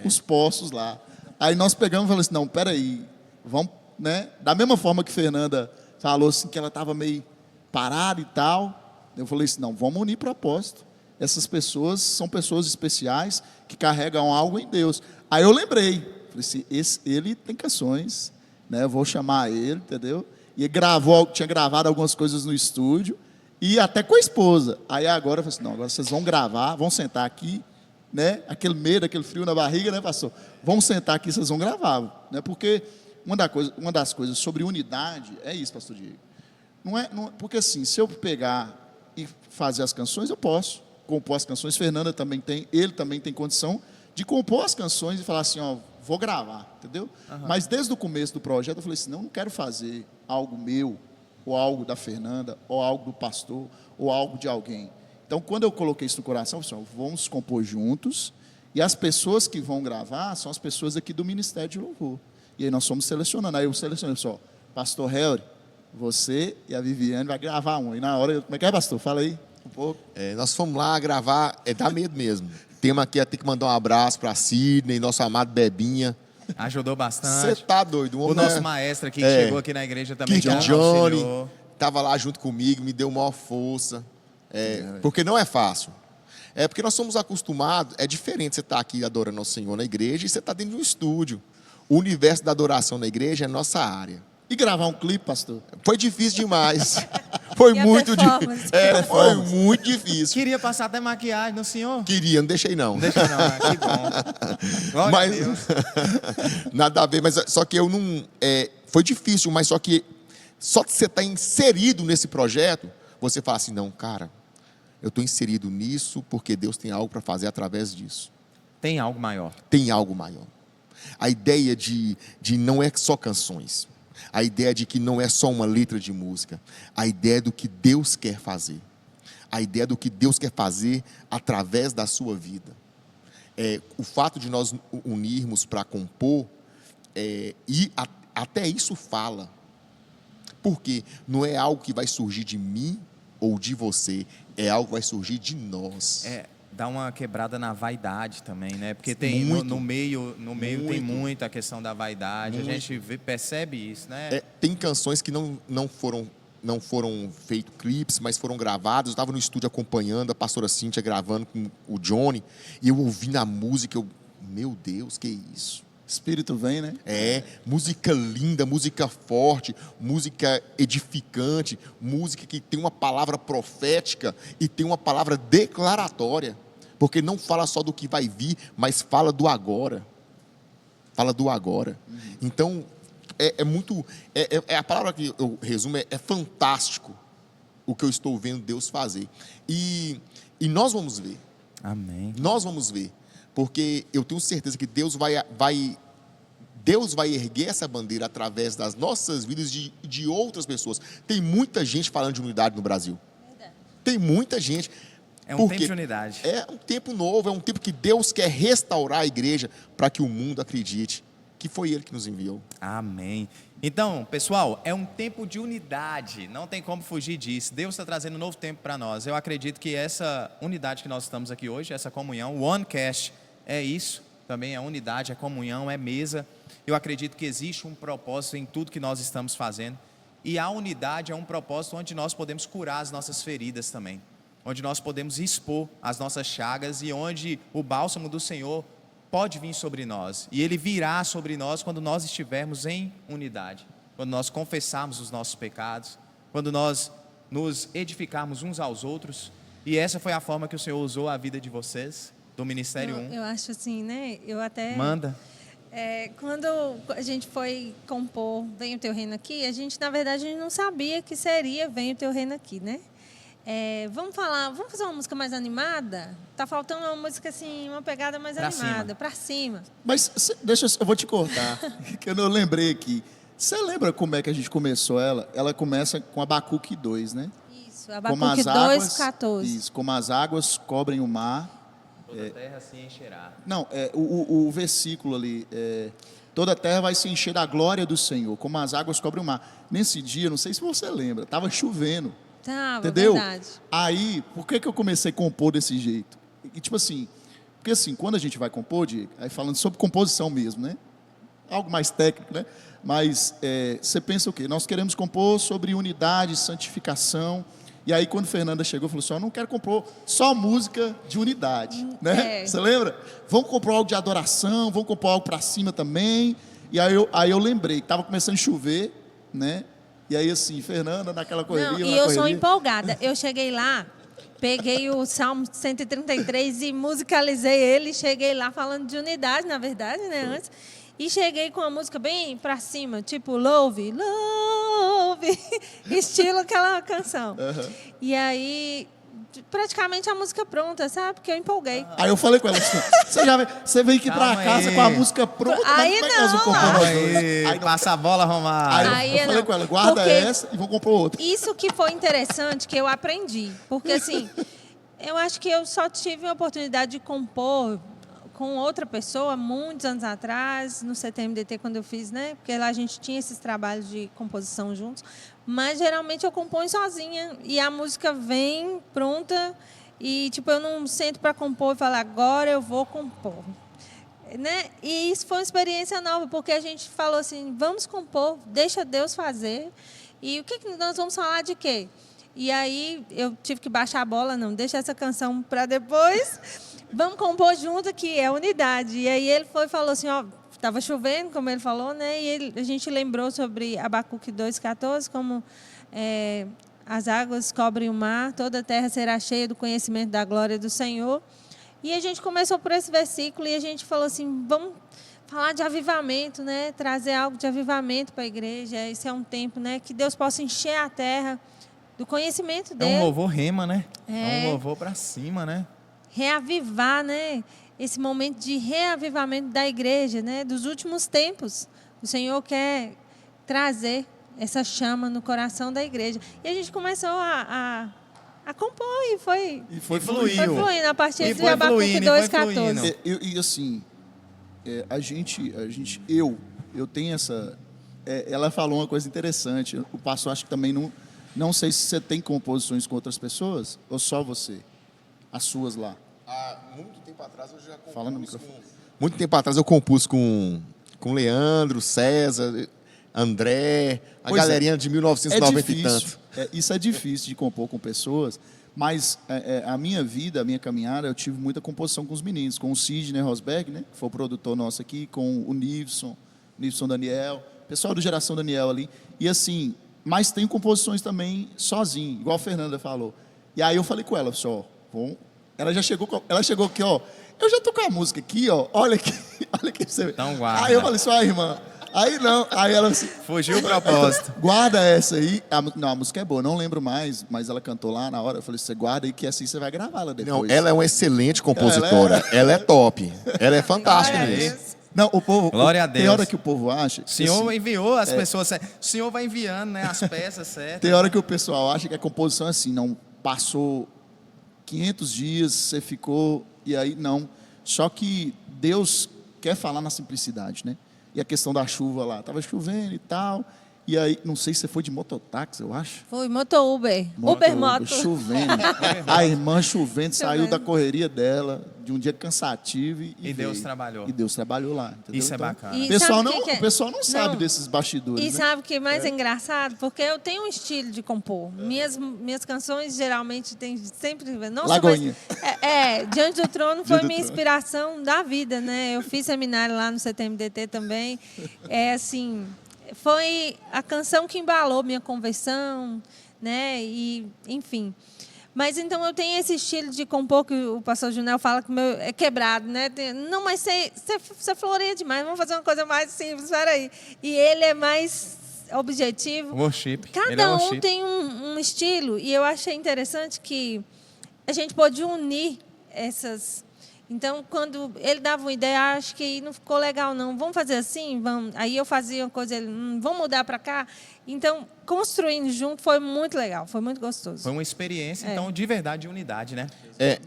os poços lá. Aí nós pegamos e falamos assim, não, peraí, vamos, né? Da mesma forma que Fernanda falou assim, que ela estava meio parada e tal, eu falei assim, não, vamos unir propósito. Essas pessoas são pessoas especiais que carregam algo em Deus. Aí eu lembrei, falei assim, ele tem canções, né? Eu vou chamar ele, entendeu? E tinha gravado algumas coisas no estúdio e até com a esposa. Aí agora eu falei assim, não, agora vocês vão gravar, vão sentar aqui, né? Aquele medo, aquele frio na barriga, né, pastor? Vão sentar aqui, vocês vão gravar, né? Porque uma das coisas sobre unidade é isso, pastor Diego. Porque assim, se eu pegar e fazer as canções, eu posso compor as canções. Fernanda também tem, ele também tem condição de compor as canções e falar assim, ó, vou gravar, entendeu? Uhum. Mas desde o começo do projeto eu falei assim, não quero fazer algo meu, ou algo da Fernanda, ou algo do pastor, ou algo de alguém. Então, quando eu coloquei isso no coração, eu falei assim, ó, vamos compor juntos, e as pessoas que vão gravar são as pessoas aqui do Ministério de Louvor. E aí nós fomos selecionando. Aí eu selecionei, só, pastor Helry, você e a Viviane vai gravar um. E na hora, como é que é, pastor? Fala aí um pouco. Nós fomos lá gravar, dá medo mesmo. Temos aqui, ter que mandar um abraço para Sidney, nosso amado Bebinha. Ajudou Você bastante. tá doido? O nosso maestro aqui que chegou aqui na igreja também. Kid já Johnny auxiliou. estava lá junto comigo, me deu maior força. Porque não é fácil. Porque nós somos acostumados, é diferente você estar aqui adorando ao Senhor na igreja e você estar dentro de um estúdio. O universo da adoração na igreja é nossa área. E gravar um clipe, pastor? Foi difícil demais. Foi E a muito performance? difícil. Foi muito difícil. Queria passar até maquiagem no senhor? Queria, não deixei não. Deixa não, que bom. Glória Mas, a Deus. nada a ver, mas só que eu não. Foi difícil, mas só que você está inserido nesse projeto, você fala assim, não, cara, eu estou inserido nisso porque Deus tem algo para fazer através disso. Tem algo maior. Tem algo maior. A ideia de não é só canções. A ideia de que não é só uma letra de música. A ideia do que Deus quer fazer. A ideia do que Deus quer fazer através da sua vida. O fato de nós unirmos para compor, até isso fala. Porque não é algo que vai surgir de mim ou de você. É algo que vai surgir de nós. Dá uma quebrada na vaidade também, né? Porque tem Muito. no meio tem Muito. muita questão da vaidade. Muito. A gente percebe isso, né? Tem canções que não foram feitos clipes, mas foram gravadas. Eu estava no estúdio acompanhando a pastora Cíntia gravando com o Johnny, e eu ouvindo a música, meu Deus, que isso? Espírito vem, né? Música linda, música forte, música edificante, música que tem uma palavra profética e tem uma palavra declaratória, porque não fala só do que vai vir, mas fala do agora. Fala do agora. Então, a palavra que eu resumo é fantástico o que eu estou vendo Deus fazer. E nós vamos ver. Amém. Nós vamos ver. Porque eu tenho certeza que Deus vai erguer essa bandeira através das nossas vidas e de outras pessoas. Tem muita gente falando de unidade no Brasil. Tem muita gente. É um Porque tempo de unidade. É um tempo novo, é um tempo que Deus quer restaurar a igreja para que o mundo acredite que foi Ele que nos enviou. Amém. Então, pessoal, é um tempo de unidade, não tem como fugir disso. Deus está trazendo um novo tempo para nós. Eu acredito que essa unidade que nós estamos aqui hoje, essa comunhão, o OneCast, é isso. Também é unidade, é comunhão, é mesa. Eu acredito que existe um propósito em tudo que nós estamos fazendo. E a unidade é um propósito onde nós podemos curar as nossas feridas também. Onde nós podemos expor as nossas chagas e onde o bálsamo do Senhor pode vir sobre nós. E Ele virá sobre nós quando nós estivermos em unidade. Quando nós confessarmos os nossos pecados. Quando nós nos edificarmos uns aos outros. E essa foi a forma que o Senhor usou a vida de vocês, do Ministério 1. Eu acho assim, né? Eu até... Manda. Quando a gente foi compor Venha o Teu Reino Aqui, a gente, na verdade, a gente não sabia que seria Venha o Teu Reino Aqui, né? Vamos fazer uma música mais animada? Tá faltando uma música assim, uma pegada mais animada, pra cima. Mas eu vou te cortar, que eu não lembrei aqui. Você lembra como é que a gente começou ela? Ela começa com Abacuque 2, né? Isso, Abacuque 2, 14. Isso, como as águas cobrem o mar. Toda a terra se encherá. Não, o versículo ali, toda a terra vai se encher da glória do Senhor, como as águas cobrem o mar. Nesse dia, não sei se você lembra, estava chovendo. Tava, entendeu? Verdade. Aí, por que eu comecei a compor desse jeito? E tipo assim, porque assim, quando a gente vai compor, Diego, aí falando sobre composição mesmo, né? Algo mais técnico, né? Mas você pensa o quê? Nós queremos compor sobre unidade, santificação. E aí, quando Fernanda chegou, falou assim: eu não quero compor só música de unidade, né? Você lembra? Vamos compor algo de adoração, vamos compor algo para cima também. E aí eu lembrei que estava começando a chover, né? E aí, assim, Fernanda, naquela correria... Não, e eu sou empolgada. Eu cheguei lá, peguei o Salmo 133 e musicalizei ele. Cheguei lá falando de unidade, na verdade, né, antes. E cheguei com a música bem pra cima, tipo Love, Love, estilo aquela canção. E aí, praticamente a música pronta, sabe? Porque eu empolguei. Aí eu falei com ela assim: você vem aqui pra casa com a música pronta, aí como é que nós vamos comprar nós dois? Aí passa a bola, Romário. Aí eu falei com ela: guarda essa e vamos comprar outra. Isso que foi interessante, que eu aprendi. Porque, assim, eu acho que eu só tive a oportunidade de compor com outra pessoa muitos anos atrás, no CTMDT, quando eu fiz, né? Porque lá a gente tinha esses trabalhos de composição juntos. Mas, geralmente, eu componho sozinha. E a música vem pronta. E, tipo, eu não sento para compor e falo: agora eu vou compor. Né? E isso foi uma experiência nova, porque a gente falou assim: vamos compor, deixa Deus fazer. E o que nós vamos falar de quê? E aí eu tive que baixar a bola, não, deixa essa canção para depois, vamos compor junto, que é unidade. E aí ele falou assim, ó, estava chovendo, como ele falou, né? E a gente lembrou sobre Abacuque 2,14, como as águas cobrem o mar, toda a terra será cheia do conhecimento da glória do Senhor. E a gente começou por esse versículo e a gente falou assim: vamos falar de avivamento, né? Trazer algo de avivamento para a igreja. Esse é um tempo, né? Que Deus possa encher a terra do conhecimento dele. É um louvor rema, né? É um louvor para cima, né? Reavivar, né? Esse momento de reavivamento da igreja, né? Dos últimos tempos. O Senhor quer trazer essa chama no coração da igreja. E a gente começou a compor e foi fluindo. Foi fluindo a partir de Abacuque 2,14. E assim, eu tenho essa... ela falou uma coisa interessante. O pastor acho que também não sei se você tem composições com outras pessoas ou só você. As suas lá. Há muito tempo atrás eu já compus. Fala no microfone. Muito tempo atrás eu compus com Leandro, César, André, a galerinha de 1990 e tanto. Isso é difícil de compor com pessoas, mas a minha vida, a minha caminhada, eu tive muita composição com os meninos, com o Sidney Rosberg, né, que foi o produtor nosso aqui, com o Nilson Daniel, pessoal do Geração Daniel ali, e assim, mas tem composições também sozinho, igual a Fernanda falou. E aí eu falei com ela, só, bom, ela chegou aqui, ó, eu já tô com a música aqui, ó, olha aqui pra você ver. Então guarda. Aí eu falei assim, irmã, Aí não, aí ela assim, Fugiu o propósito. guarda essa aí. Não, a música é boa, não lembro mais, mas ela cantou lá na hora. Eu falei, você guarda aí que assim você vai gravar ela depois. Não, ela é uma excelente compositora. Ela é top. Ela é fantástica Glória a nisso. Deus. Não, o povo. Glória a Tem Deus. hora que o povo acha. O senhor assim, enviou as pessoas certas. O senhor vai enviando, né, as peças certas. tem hora que o pessoal acha que a composição é assim, não passou 500 dias, você ficou, e aí não. Só que Deus quer falar na simplicidade, né? E a questão da chuva lá, tava chovendo e tal, e aí, não sei se você foi de mototáxi, eu acho. Foi Moto Uber. Uber Moto. Chovendo. A irmã chovendo, saiu Chovendo. da correria dela, de um dia cansativo E Deus trabalhou. E Deus trabalhou lá. Entendeu? Isso é Então, bacana. E O pessoal, sabe não, o que que é? o pessoal não sabe Não. desses bastidores, E né? sabe o que mais é engraçado? Porque eu tenho um estilo de compor. Minhas canções geralmente tem sempre. Não só Lagoinha. Diante do Trono foi Diante do minha Trono. inspiração da vida, né? Eu fiz seminário lá no CTMDT também. É assim, foi a canção que embalou minha conversão, né? E, enfim. Mas então eu tenho esse estilo de compor que o pastor Junel fala que o meu é quebrado, né? Não, mas você floreia demais, vamos fazer uma coisa mais simples, peraí. E ele é mais objetivo. Worship. Ele é Cada um worship. tem um estilo, e eu achei interessante que a gente pode unir essas. Então, quando ele dava uma ideia, acho que não ficou legal, não. Vamos fazer assim? Vamos. Aí eu fazia uma coisa, ele, vamos mudar para cá? Então, construindo junto foi muito legal, foi muito gostoso. Foi uma experiência, É. então, de verdade, de unidade, né? É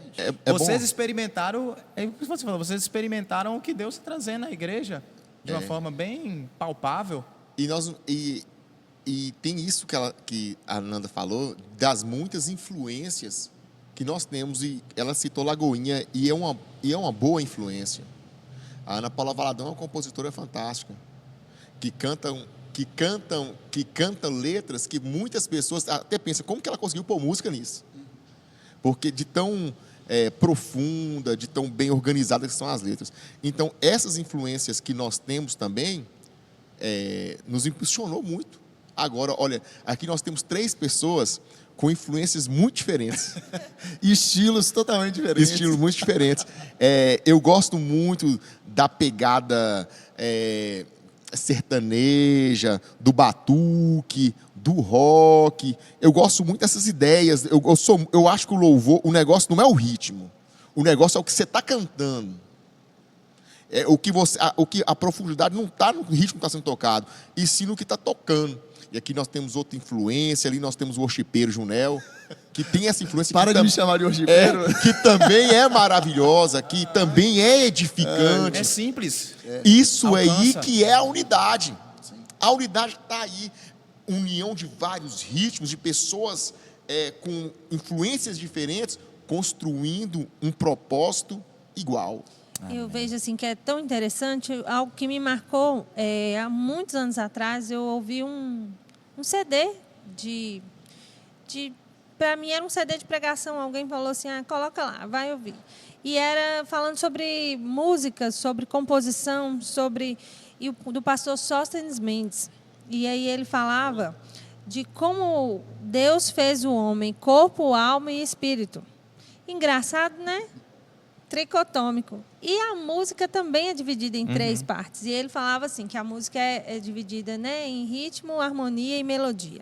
Vocês bom. experimentaram, é o que você falou, vocês experimentaram o que Deus está trazendo à igreja de uma É. forma bem palpável. E tem isso que a Nanda falou, das muitas influências que nós temos, e ela citou Lagoinha, e é uma boa influência. A Ana Paula Valadão é uma compositora fantástica, que canta letras que muitas pessoas até pensam, como que ela conseguiu pôr música nisso? Porque de tão profunda, de tão bem organizada que são as letras. Então, essas influências que nós temos também, nos impulsionou muito. Agora, olha, aqui nós temos 3 pessoas com influências muito diferentes. E estilos totalmente diferentes. Estilos muito diferentes. Eu gosto muito da pegada sertaneja, do batuque, do rock. Eu gosto muito dessas ideias. Eu acho que o louvor, o negócio não é o ritmo. O negócio é o que você está cantando. A profundidade não está no ritmo que está sendo tocado, e sim no que está tocando. E aqui nós temos outra influência, ali nós temos o worshipero Junel, que tem essa influência. Para de me chamar de worshipero. Que também é maravilhosa, que também é edificante. É simples. Isso é aí Alcança. que é a unidade. A unidade está aí. União de vários ritmos, de pessoas com influências diferentes, construindo um propósito igual. Eu vejo assim que é tão interessante, algo que me marcou há muitos anos atrás, eu ouvi um CD para mim era um CD de pregação, alguém falou assim, coloca lá, vai ouvir. E era falando sobre música, sobre composição, do pastor Sóstenes Mendes. E aí ele falava de como Deus fez o homem, corpo, alma e espírito. Engraçado, né? Tricotômico. E a música também é dividida em 3 partes. E ele falava assim, que a música é dividida, né, em ritmo, harmonia e melodia.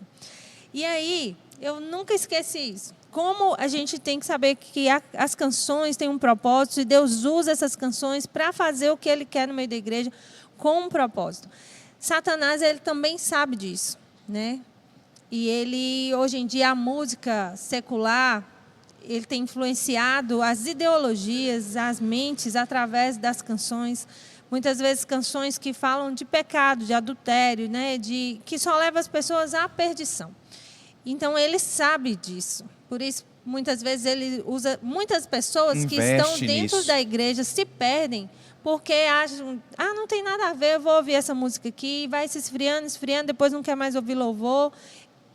E aí, eu nunca esqueci isso. Como a gente tem que saber que as canções têm um propósito e Deus usa essas canções para fazer o que Ele quer no meio da igreja com um propósito. Satanás, ele também sabe disso, né? E ele, hoje em dia, a música secular, ele tem influenciado as ideologias, as mentes, através das canções. Muitas vezes canções que falam de pecado, de adultério, né? Que só leva as pessoas à perdição. Então, ele sabe disso. Por isso, muitas vezes, ele usa... Muitas pessoas que estão dentro da igreja se perdem porque acham, não tem nada a ver, eu vou ouvir essa música aqui, vai se esfriando, depois não quer mais ouvir louvor.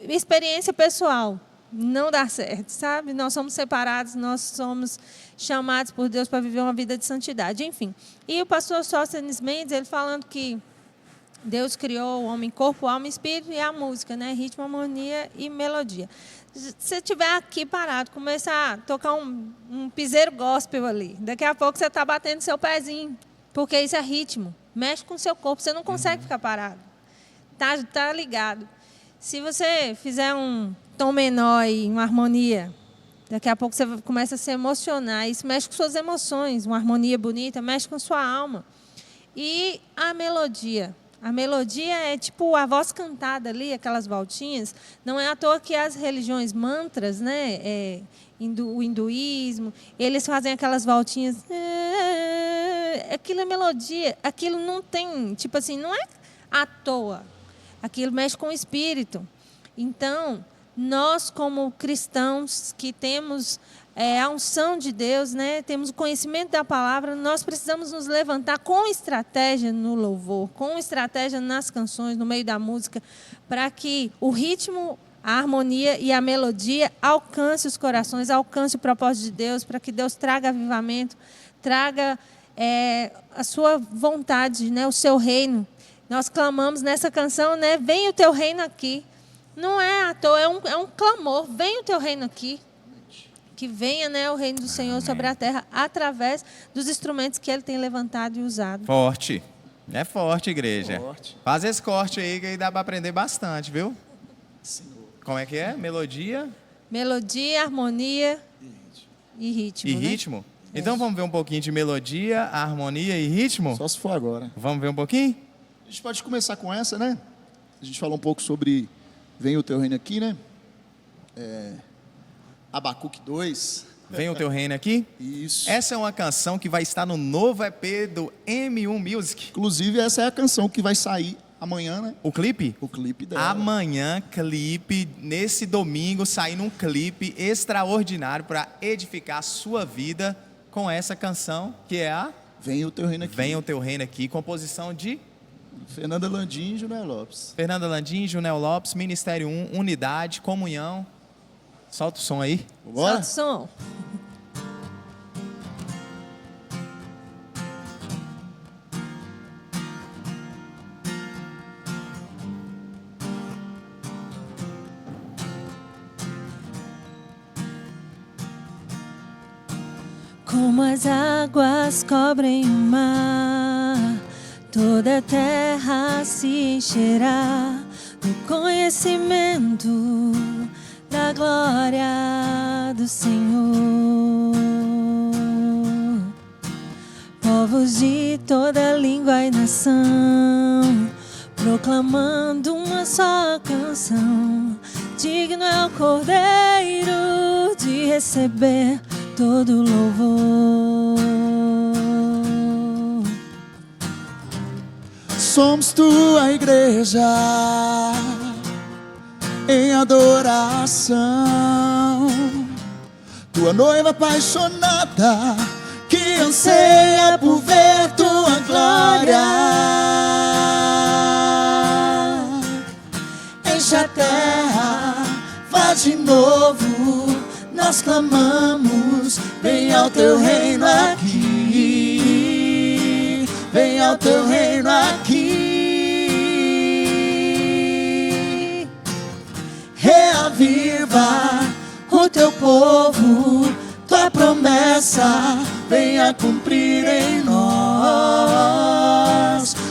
Experiência pessoal. Não dá certo, sabe? Nós somos separados, nós somos chamados por Deus para viver uma vida de santidade, enfim. E o pastor Sóstenes Mendes, ele falando que Deus criou o homem corpo, alma e espírito, e a música, né? Ritmo, harmonia e melodia. Se você estiver aqui parado, começar a tocar um piseiro gospel ali, daqui a pouco você está batendo seu pezinho, Porque isso é ritmo. Mexe com o seu corpo, você não consegue ficar parado. Tá ligado. Se você fizer um tom menor e uma harmonia, daqui a pouco você começa a se emocionar. Isso mexe com suas emoções. Uma harmonia bonita mexe com sua alma. E a melodia. A melodia é tipo a voz cantada ali, aquelas voltinhas. Não é à toa que as religiões, mantras, né? O hinduísmo, eles fazem aquelas voltinhas. Aquilo é melodia. Aquilo não tem, tipo assim, não é à toa. Aquilo mexe com o espírito. Então, nós como cristãos que temos a unção de Deus, né, temos o conhecimento da palavra, nós precisamos nos levantar com estratégia no louvor, com estratégia nas canções, no meio da música, para que o ritmo, a harmonia e a melodia alcance os corações, alcance o propósito de Deus, para que Deus traga avivamento, traga a sua vontade, né, o seu reino. Nós clamamos nessa canção, né? Venha o teu reino aqui. Não é à toa, é um clamor. Venha o teu reino aqui. Que venha, né, o reino do Senhor sobre a terra através dos instrumentos que Ele tem levantado e usado. Forte. É forte, igreja. Forte. Faz esse corte aí que aí dá para aprender bastante, viu? Senhor. Como é que é? Melodia Melodia, harmonia e ritmo. e né? ritmo? Então vamos ver um pouquinho de melodia, harmonia e ritmo? Só se for agora. Vamos ver um pouquinho? A gente pode começar com essa, né? A gente falou um pouco sobre Vem o Teu Reino aqui, né? Abacuque 2. Vem o teu reino aqui. Isso. Essa é uma canção que vai estar no novo EP do M1 Music. Inclusive, essa é a canção que vai sair amanhã, né? O clipe? O clipe dela. Amanhã, clipe, nesse domingo, saindo um clipe extraordinário para edificar a sua vida com essa canção, que é a Vem o Teu Reino aqui. Venha o Teu Reino Aqui, composição de Fernanda Landim e Júnior Lopes. Fernanda Landim, Junel Lopes, Ministério 1, Unidade, Comunhão. Solta o som aí. Bora? Solta o som. Como as águas cobrem o mar, toda a terra se encherá do conhecimento da glória do Senhor. Povos de toda língua e nação, proclamando uma só canção. Digno é o Cordeiro de receber todo louvor. Somos tua igreja em adoração, tua noiva apaixonada que anseia por ver tua glória. Enche a terra, faz de novo, nós clamamos, vem ao teu reino aqui, vem ao teu reino aqui. Reaviva o teu povo, tua promessa venha cumprir em nós,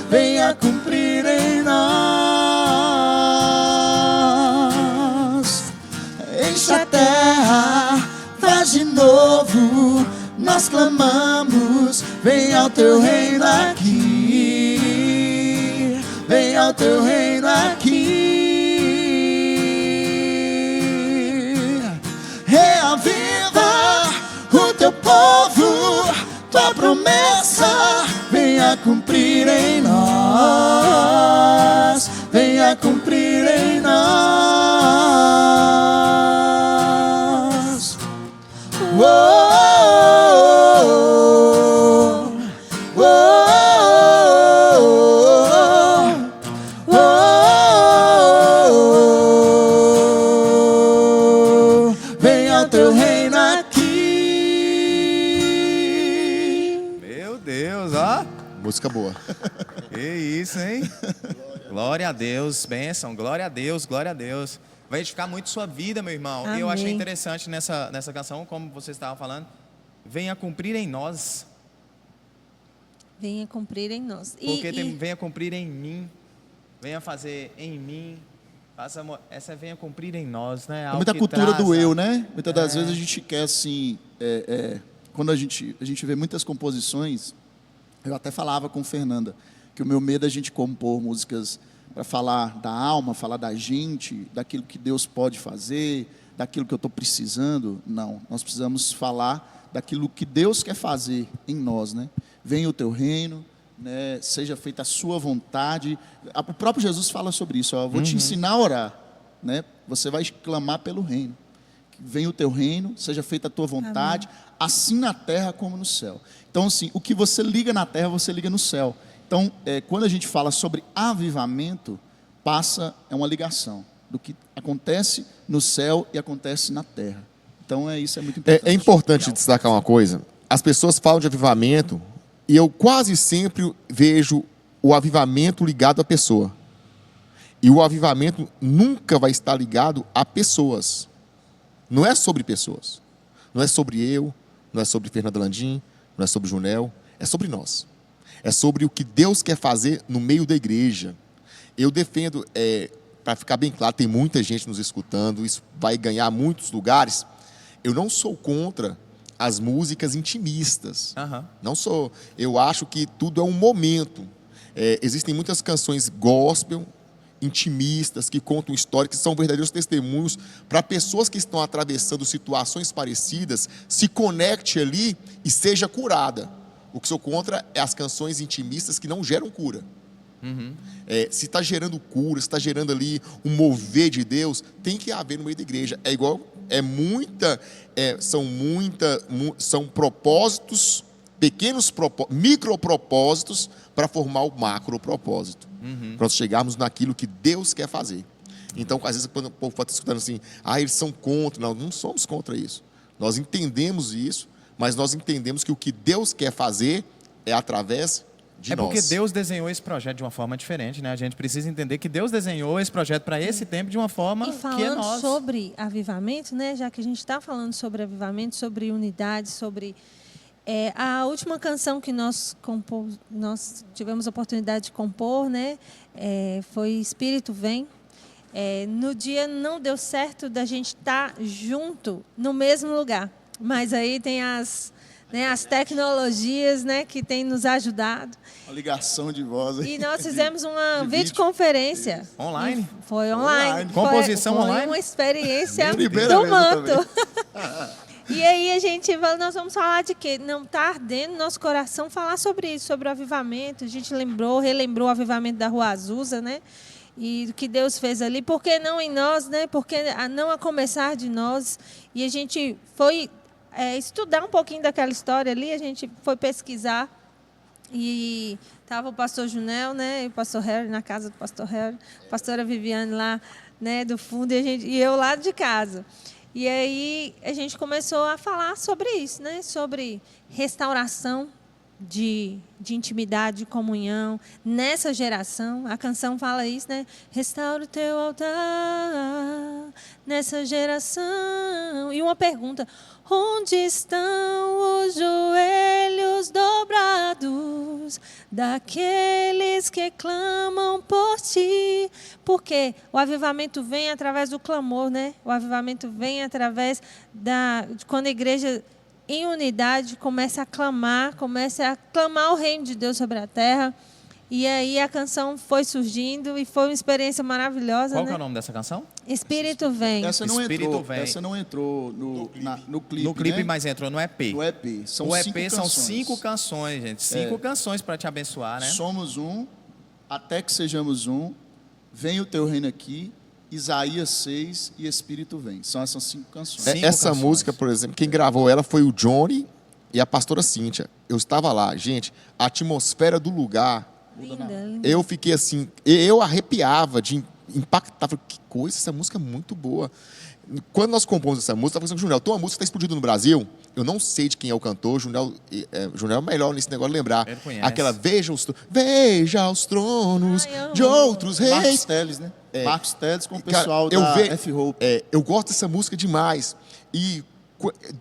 venha cumprir em nós. Enche a terra, faz de novo, nós clamamos, vem ao teu reino aqui, vem ao teu reino aqui. Reaviva o teu povo, tua promessa venha cumprir em nós, venha cumprir em nós. Vem ao teu reino aqui. Meu Deus, ó. Música boa. Que isso, hein? Glória a Deus, bênção, glória a Deus, glória a Deus. Vai edificar muito sua vida, meu irmão. E eu achei Amém. interessante nessa canção, como você estava falando, venha cumprir em nós. venha cumprir em nós. Porque venha cumprir em mim, venha fazer em mim, essa venha cumprir em nós, né? É Algo muita que cultura do traz eu, né? Muitas das vezes a gente quer, assim, quando a gente vê muitas composições, eu até falava com Fernanda, que o meu medo é a gente compor músicas para falar da alma, falar da gente, daquilo que Deus pode fazer, daquilo que eu estou precisando. Não, nós precisamos falar daquilo que Deus quer fazer em nós, né? Venha o teu reino, né? Seja feita a sua vontade. O próprio Jesus fala sobre isso. Ó, vou te ensinar a orar, né? Você vai clamar pelo reino. Venha o teu reino, seja feita a tua vontade, assim na terra como no céu. Então, assim, o que você liga na terra, você liga no céu. Então, quando a gente fala sobre avivamento, é uma ligação do que acontece no céu e acontece na terra. Então, isso é muito importante. É importante destacar uma coisa. As pessoas falam de avivamento e eu quase sempre vejo o avivamento ligado à pessoa. E o avivamento nunca vai estar ligado a pessoas. Não é sobre pessoas. Não é sobre eu, não é sobre Fernanda Landim, não é sobre Junel, é sobre nós. É sobre o que Deus quer fazer no meio da igreja. Eu defendo, para ficar bem claro, tem muita gente nos escutando, isso vai ganhar muitos lugares. Eu não sou contra as músicas intimistas. Não sou. Eu acho que tudo é um momento. Existem muitas canções gospel, intimistas, que contam histórias, que são verdadeiros testemunhos para pessoas que estão atravessando situações parecidas, se conecte ali e seja curada. O que sou contra é as canções intimistas que não geram cura. Se está gerando cura, se está gerando ali um mover de Deus, tem que haver no meio da igreja. São propósitos, pequenos propósitos, micropropósitos para formar o macro propósito. Para nós chegarmos naquilo que Deus quer fazer. Então, às vezes, quando o povo está escutando assim, eles são contra. Não somos contra isso. Nós entendemos isso, mas nós entendemos que o que Deus quer fazer é através de nós. Porque Deus desenhou esse projeto de uma forma diferente, né? A gente precisa entender que Deus desenhou esse projeto para esse tempo de uma forma E que é falando nós. sobre avivamento, né? Já que a gente está falando sobre avivamento, sobre unidade, sobre... a última canção que nós tivemos a oportunidade de compor, né? Foi Espírito Vem. No dia não deu certo da gente estar junto no mesmo lugar. Mas aí tem as tecnologias, né, que têm nos ajudado. Uma ligação de voz. E nós fizemos uma videoconferência. Online? Foi online. Composição foi online? Uma experiência Primeira do vez manto. E aí a gente falou, nós vamos falar de quê? Não está ardendo no nosso coração falar sobre isso, sobre o avivamento. A gente relembrou o avivamento da Rua Azusa, né? E o que Deus fez ali. Por que não em nós, né? Por que não a começar de nós? E a gente foi estudar um pouquinho daquela história ali, a gente foi pesquisar. E estava o pastor Junel, né? E o pastor Harry na casa do pastor Harry. A pastora Viviane lá, né, do fundo, e eu lá de casa. E aí a gente começou a falar sobre isso, né? Sobre restauração de intimidade, de comunhão nessa geração. A canção fala isso, né? Restaura o teu altar nessa geração. E uma pergunta: onde estão os joelhos dobrados daqueles que clamam por ti? Porque o avivamento vem através do clamor, né? O avivamento vem através de quando a igreja em unidade começa a clamar o reino de Deus sobre a terra. E aí a canção foi surgindo e foi uma experiência maravilhosa. Qual né? que é o nome dessa canção? Espírito Vem. Essa não Espírito entrou no clipe. No clipe, né? mas entrou no EP. No EP. São O cinco EP são canções. 5 canções, gente. 5 canções para te abençoar, né? Somos um, até que sejamos um, vem o teu reino aqui, Isaías 6 e Espírito Vem. São essas 5 canções. Cinco Essa canções. música, por exemplo, quem gravou ela foi o Johnny e a pastora Cíntia. Eu estava lá. Gente, a atmosfera do lugar... Linda, linda. Eu fiquei assim, eu arrepiava de impactar. Falei, que coisa, essa música é muito boa. Quando nós compomos essa música, eu falei assim, Junel, tua música está explodindo no Brasil. Eu não sei de quem é o cantor, Junel é melhor nesse negócio de lembrar. Ele conhece. Aquela veja os tronos Ai, eu de amo. outros Marcos reis. Teles, né? Marcos Teles com o Cara, pessoal eu da ve- F-Hope. Eu gosto dessa música demais. E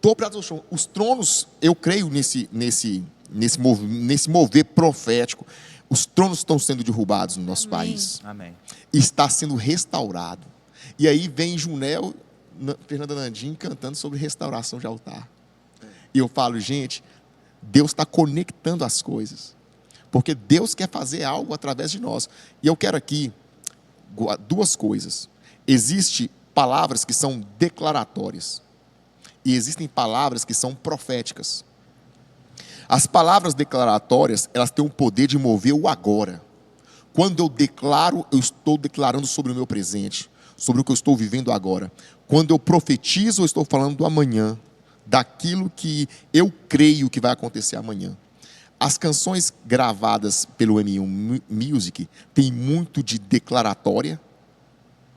dobrados ao chão. Os tronos, eu creio nesse mover profético, os tronos estão sendo derrubados no nosso Amém. país. Amém. Está sendo restaurado. E aí vem Junel, Fernanda Nandim cantando sobre restauração de altar. E eu falo, gente, Deus está conectando as coisas. Porque Deus quer fazer algo através de nós. E eu quero aqui duas coisas. Existem palavras que são declaratórias. E existem palavras que são proféticas. As palavras declaratórias, elas têm o poder de mover o agora. Quando eu declaro, eu estou declarando sobre o meu presente, sobre o que eu estou vivendo agora. Quando eu profetizo, eu estou falando do amanhã, daquilo que eu creio que vai acontecer amanhã. As canções gravadas pelo M1 Music têm muito de declaratória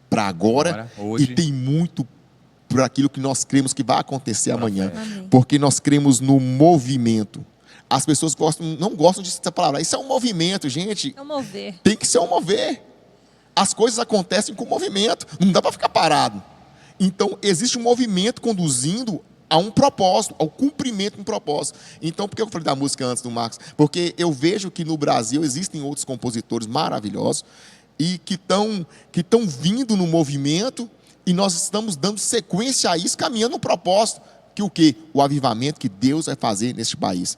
para agora, hoje. e tem muito para aquilo que nós cremos que vai acontecer amanhã. Amém. Porque nós cremos no movimento. As pessoas não gostam dessa palavra. Isso é um movimento, gente. É um mover. Tem que ser um mover. As coisas acontecem com movimento. Não dá para ficar parado. Então, existe um movimento conduzindo a um propósito, ao cumprimento de um propósito. Então, por que eu falei da música antes do Marcos? Porque eu vejo que no Brasil existem outros compositores maravilhosos e que estão vindo no movimento, e nós estamos dando sequência a isso, caminhando no propósito. Que o quê? O avivamento que Deus vai fazer neste país.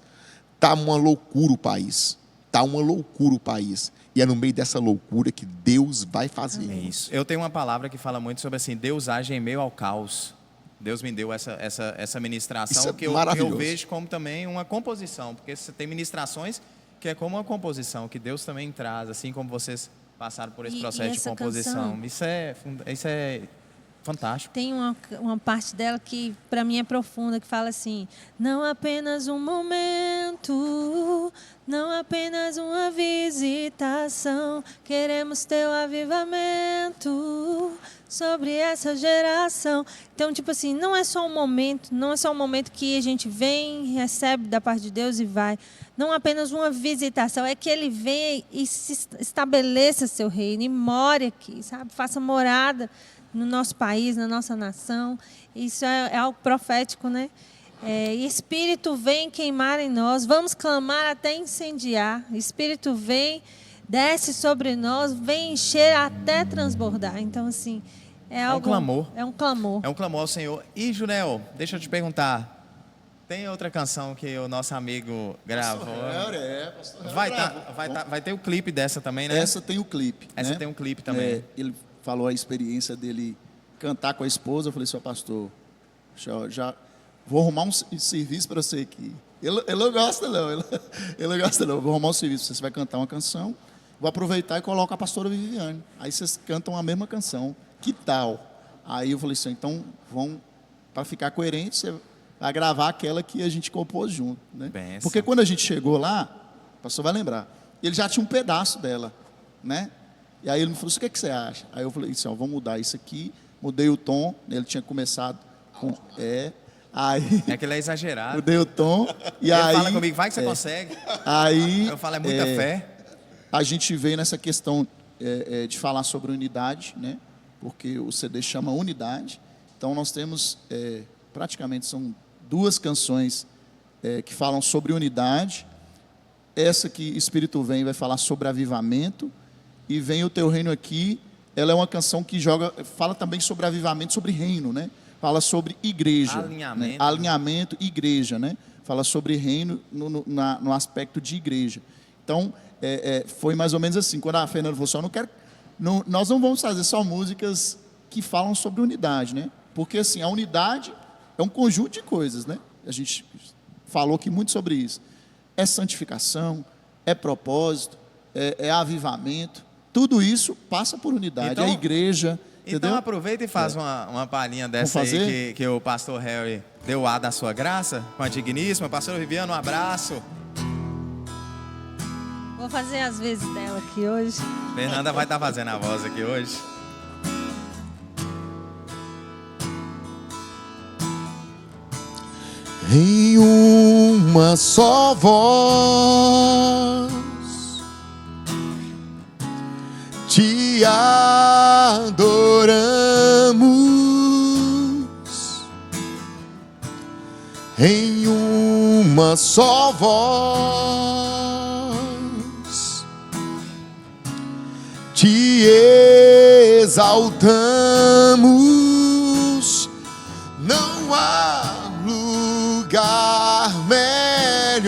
Está uma loucura o país. Está uma loucura o país. E é no meio dessa loucura que Deus vai fazer. É isso. Eu tenho uma palavra que fala muito sobre assim, Deus age em meio ao caos. Deus me deu essa ministração Isso é que eu maravilhoso. vejo como também uma composição, porque você tem ministrações que é como uma composição, que Deus também traz, assim como vocês passaram por esse processo de essa composição. canção- Isso é fantástico. Tem uma parte dela que para mim é profunda, que fala assim: não apenas um momento, não apenas uma visitação, queremos teu avivamento sobre essa geração. Então, tipo assim, não é só um momento, não é só um momento que a gente vem, recebe da parte de Deus e vai. Não apenas uma visitação, é que ele venha e se estabeleça seu reino e more aqui, sabe? Faça morada no nosso país, na nossa nação. Isso é algo profético, né? E Espírito vem queimar em nós, vamos clamar até incendiar. Espírito vem, desce sobre nós, vem encher até transbordar. Então, assim, é algo... clamor. É um clamor. É um clamor ao Senhor. E, Junel, deixa eu te perguntar. Tem outra canção que o nosso amigo gravou? Vai ter o clipe dessa também, né? Essa tem o clipe. Essa né? tem um clipe também. Ele falou a experiência dele cantar com a esposa. Eu falei, seu pastor, já vou arrumar um serviço para você aqui. Ele não gosta, não. Ele não gosta, não. Vou arrumar um serviço. Você vai cantar uma canção, vou aproveitar e coloco a pastora Viviane. Aí vocês cantam a mesma canção. Que tal? Aí eu falei assim, então, para ficar coerente, você vai gravar aquela que a gente compôs junto. Né? Benção. Porque quando a gente chegou lá, o pastor vai lembrar, ele já tinha um pedaço dela, né? E aí ele me falou assim, o que você acha? Aí eu falei assim, ó, vamos mudar isso aqui. Mudei o tom, ele tinha começado com aí É que ele é exagerado. mudei o tom. E Ele aí, fala comigo, vai que você consegue. Aí Eu falo, é muita fé. a gente veio nessa questão de falar sobre unidade, né? Porque o CD chama Unidade. Então nós temos, praticamente são 2 canções que falam sobre unidade. Essa que Espírito Vem vai falar sobre avivamento. E Vem o Teu Reino Aqui, ela é uma canção que fala também sobre avivamento, sobre reino, né? Fala sobre igreja. Alinhamento. Né? Alinhamento, igreja, né? Fala sobre reino no aspecto de igreja. Então, foi mais ou menos assim. Quando a Fernanda falou assim, nós não vamos fazer só músicas que falam sobre unidade, né? Porque, assim, a unidade é um conjunto de coisas, né? A gente falou aqui muito sobre isso. É santificação, é propósito, é avivamento. Tudo isso passa por unidade. Então- é igreja, Então entendeu? aproveita e faz uma palhinha dessa Vamos aí fazer? que o pastor Harry deu a da sua graça, com a digníssima. Pastor Viviane, um abraço. Vou fazer as vezes dela aqui hoje. Fernanda vai estar fazendo a voz aqui hoje. Em uma só voz te adoramos, em uma uma só voz, te exaltamos. Não há lugar melhor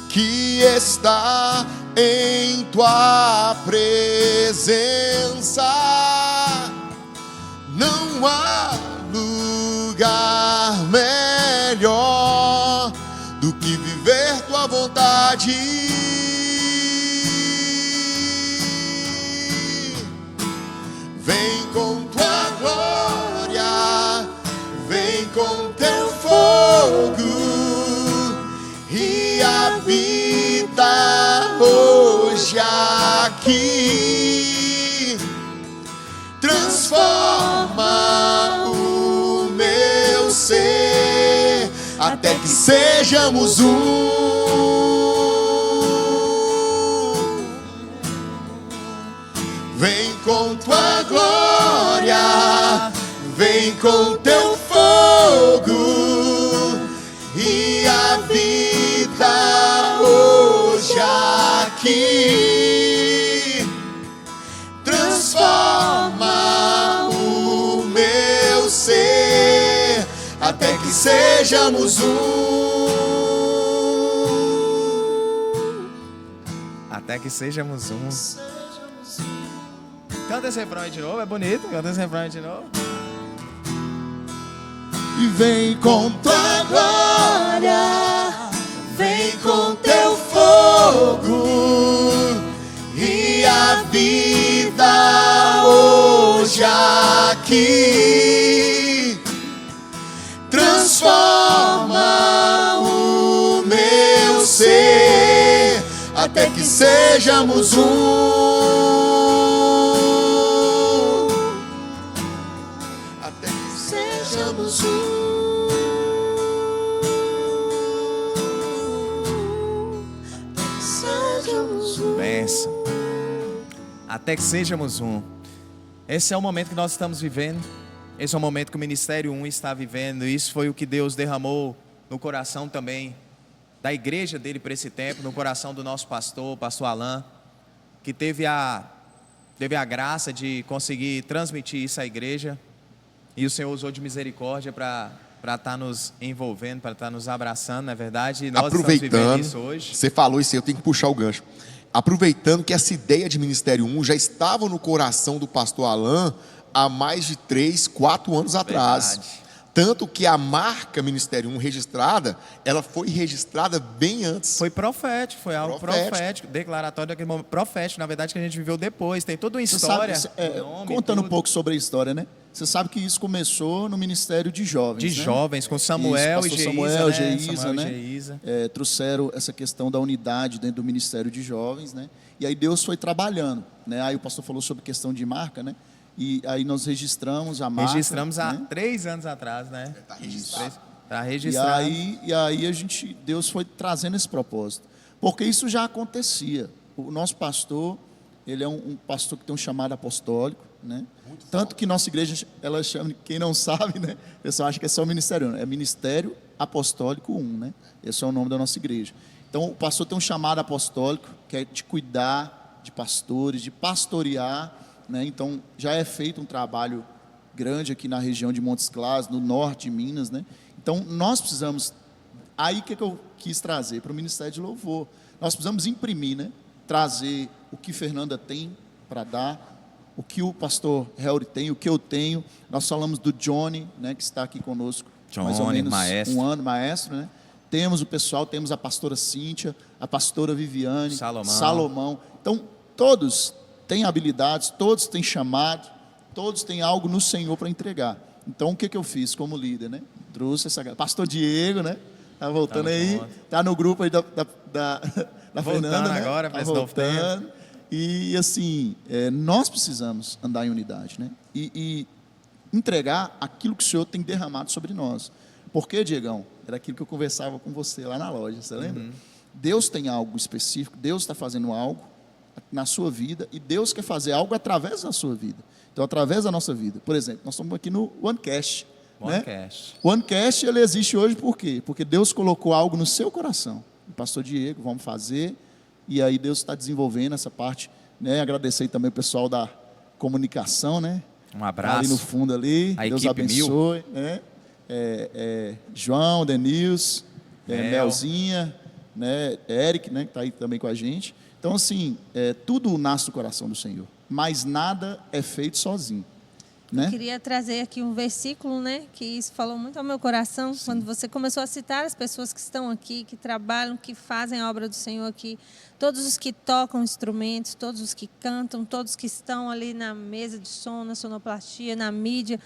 que estar em tua presença. Não há lugar melhor do que viver tua vontade. Vem com tua glória, vem com teu fogo e habita hoje aqui. Transforma o meu ser até que sejamos um. Vem com tua glória, vem com teu fogo e habita hoje aqui. Transforma o meu ser até que sejamos um. Até que sejamos um. Canta esse refrão aí de novo, é bonito. Canta esse refrão aí de novo. E vem com tua glória, Vem com teu fogo e habita hoje aqui. Transforma o meu ser até que sejamos um. Até que sejamos um. Benção. Até que sejamos um. Esse é o momento que nós estamos vivendo. Esse é o momento que o Ministério 1 está vivendo. Isso foi o que Deus derramou no coração também da igreja dele para esse tempo, no coração do nosso pastor, pastor Alain, que teve a graça de conseguir transmitir isso à igreja. E o Senhor usou de misericórdia para estar nos envolvendo, para estar nos abraçando, não é verdade? E nós estamos vivendo isso hoje. Você falou isso aí, eu tenho que puxar o gancho. Aproveitando que essa ideia de Ministério 1 já estava no coração do pastor Alain há mais de 3, 4 anos atrás. Verdade. Tanto que a marca Ministério 1 registrada, ela foi registrada bem antes. Foi profético, foi algo Profético. profético, declaratório daquele momento, profético, na verdade, que a gente viveu depois. Tem toda uma você história. sabe, o nome, contando um tudo. pouco sobre a história, né? Você sabe que isso começou no Ministério de Jovens, De né? jovens, com Samuel Isso, e pastor Geísa, Samuel, né? Geísa, Samuel né? e Geísa. Trouxeram essa questão da unidade dentro do Ministério de Jovens, né? E aí Deus foi trabalhando, né? Aí o pastor falou sobre questão de marca, né? E aí nós registramos a marca. Registramos há né? 3 anos atrás, né? Está registrado. Está E registrado. aí Deus foi trazendo esse propósito. Porque isso já acontecia. O nosso pastor, ele é um pastor que tem um chamado apostólico, né? Tanto que nossa igreja, ela chama, quem não sabe, né? O pessoal acha que é só ministério, é Ministério Apostólico 1, né? Esse é o nome da nossa igreja. Então, o pastor tem um chamado apostólico, que é de cuidar de pastores, de pastorear, né? Então, já é feito um trabalho grande aqui na região de Montes Claros, no norte de Minas, né? Então, nós precisamos, aí o que eu quis trazer para o Ministério de Louvor? Nós precisamos imprimir, né? Trazer o que Fernanda tem para dar, o que o pastor Helry tem, o que eu tenho. Nós falamos do Johnny, né? Que está aqui conosco, mais ou Johnny, menos maestro. um ano, maestro, né? Temos o pessoal, temos a pastora Cíntia, a pastora Viviane, Salomão. Então, todos têm habilidades, todos têm chamado, todos têm algo no Senhor para entregar. Então, o que eu fiz como líder, né? Trouxe essa... Pastor Diego, né? Tá voltando Tamo aí, junto. tá no grupo aí da Voltando Fernanda, né? agora para Tá esse novo tempo. voltando. E, assim, nós precisamos andar em unidade, né? E entregar aquilo que o Senhor tem derramado sobre nós. Porque, Diegão, era aquilo que eu conversava com você lá na loja, você lembra? Deus tem algo específico, Deus está fazendo algo na sua vida e Deus quer fazer algo através da sua vida. Então, através da nossa vida. Por exemplo, nós estamos aqui no OneCast, né? OneCast. O OneCast, ele existe hoje por quê? Porque Deus colocou algo no seu coração. O pastor Diego, vamos fazer. E aí Deus está desenvolvendo essa parte, né? Agradecer também o pessoal da comunicação, né? Um abraço. Ali no fundo ali. A Deus equipe abençoe, né? João, Denils, Melzinha, né? Eric, né? Que está aí também com a gente. Então, assim, tudo nasce do coração do Senhor. Mas nada é feito sozinho, né? Queria trazer aqui um versículo, né, que isso falou muito ao meu coração. Sim. Quando você começou a citar as pessoas que estão aqui, que trabalham, que fazem a obra do Senhor aqui, todos os que tocam instrumentos, todos os que cantam, todos que estão ali na mesa de som, na sonoplastia, na mídia,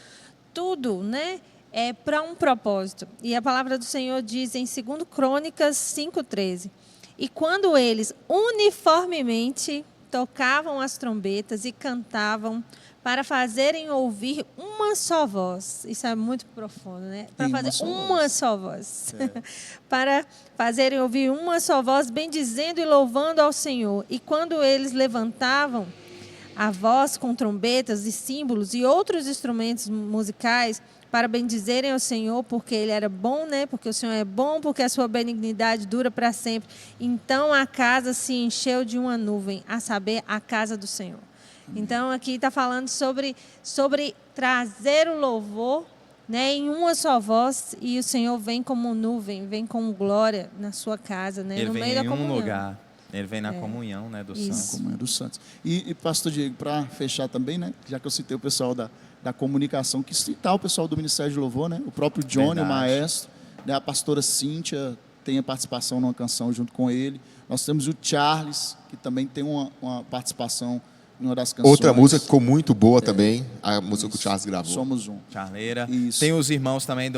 tudo, né, é para um propósito. E a palavra do Senhor diz em 2 Crônicas 5:13: e quando eles uniformemente tocavam as trombetas e cantavam, para fazerem ouvir uma só voz. Isso é muito profundo, né? Para fazer uma só voz. Para fazerem ouvir uma só voz, bendizendo e louvando ao Senhor. E quando eles levantavam a voz com trombetas e símbolos e outros instrumentos musicais para bendizerem ao Senhor, porque Ele era bom, né? Porque o Senhor é bom, porque a sua benignidade dura para sempre. Então a casa se encheu de uma nuvem, a saber, a casa do Senhor. Então, aqui está falando sobre trazer o louvor, né, em uma só voz, e o Senhor vem como nuvem, vem com glória na sua casa, né, Ele no vem meio da em comunhão. um lugar. Ele vem na comunhão, né, dos santos. Comunhão dos santos. E pastor Diego, para fechar também, né, já que eu citei o pessoal da comunicação, que citar o pessoal do Ministério de Louvor, né, o próprio Johnny, o maestro, né, a pastora Cíntia tem a participação numa canção junto com ele. Nós temos o Charles, que também tem uma participação em uma das canções. Outra música que ficou muito boa também, a música que o Charles gravou. Somos um. Charleira. Isso. Tem os irmãos também,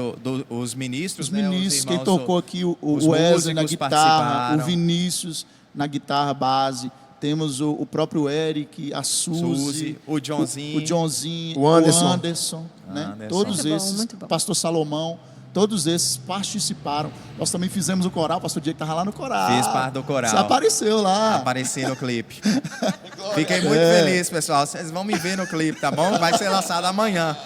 os ministros. Os né? ministros, Os quem irmãos, tocou aqui, o os Wesley na músicos guitarra, participaram. o Vinícius na guitarra base, temos o próprio Eric, a Suzy, o Johnzinho, o Johnzinho, o Anderson. Né? Anderson. Todos Muito bom, esses, muito bom. pastor Salomão, todos esses participaram. Nós também fizemos o coral, o pastor Diego estava lá no coral. Fiz parte do coral. Você apareceu lá. Apareci no clipe. Fiquei muito feliz, pessoal. Vocês vão me ver no clipe, tá bom? Vai ser lançado amanhã.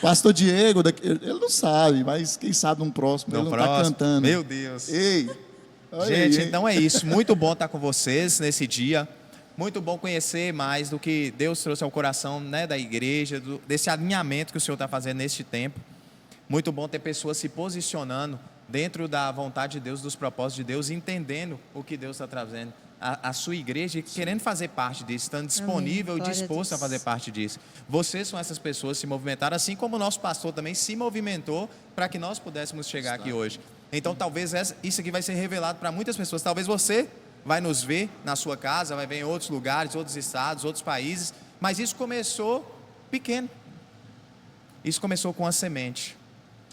Pastor Diego, ele não sabe, mas quem sabe no próximo, ele não está cantando. Meu Deus. Ei, olha Gente, aí, então é isso. Muito bom estar com vocês nesse dia. Muito bom conhecer mais do que Deus trouxe ao coração, né, da igreja, desse alinhamento que o Senhor está fazendo neste tempo. Muito bom ter pessoas se posicionando dentro da vontade de Deus, dos propósitos de Deus, entendendo o que Deus está trazendo à sua igreja e querendo fazer parte disso, estando disponível e disposto a fazer parte disso. Vocês são essas pessoas que se movimentaram, assim como o nosso pastor também se movimentou para que nós pudéssemos chegar aqui hoje. Então, talvez isso aqui vai ser revelado para muitas pessoas. Talvez você vai nos ver na sua casa, vai ver em outros lugares, outros estados, outros países, mas isso começou pequeno. Isso começou com uma semente.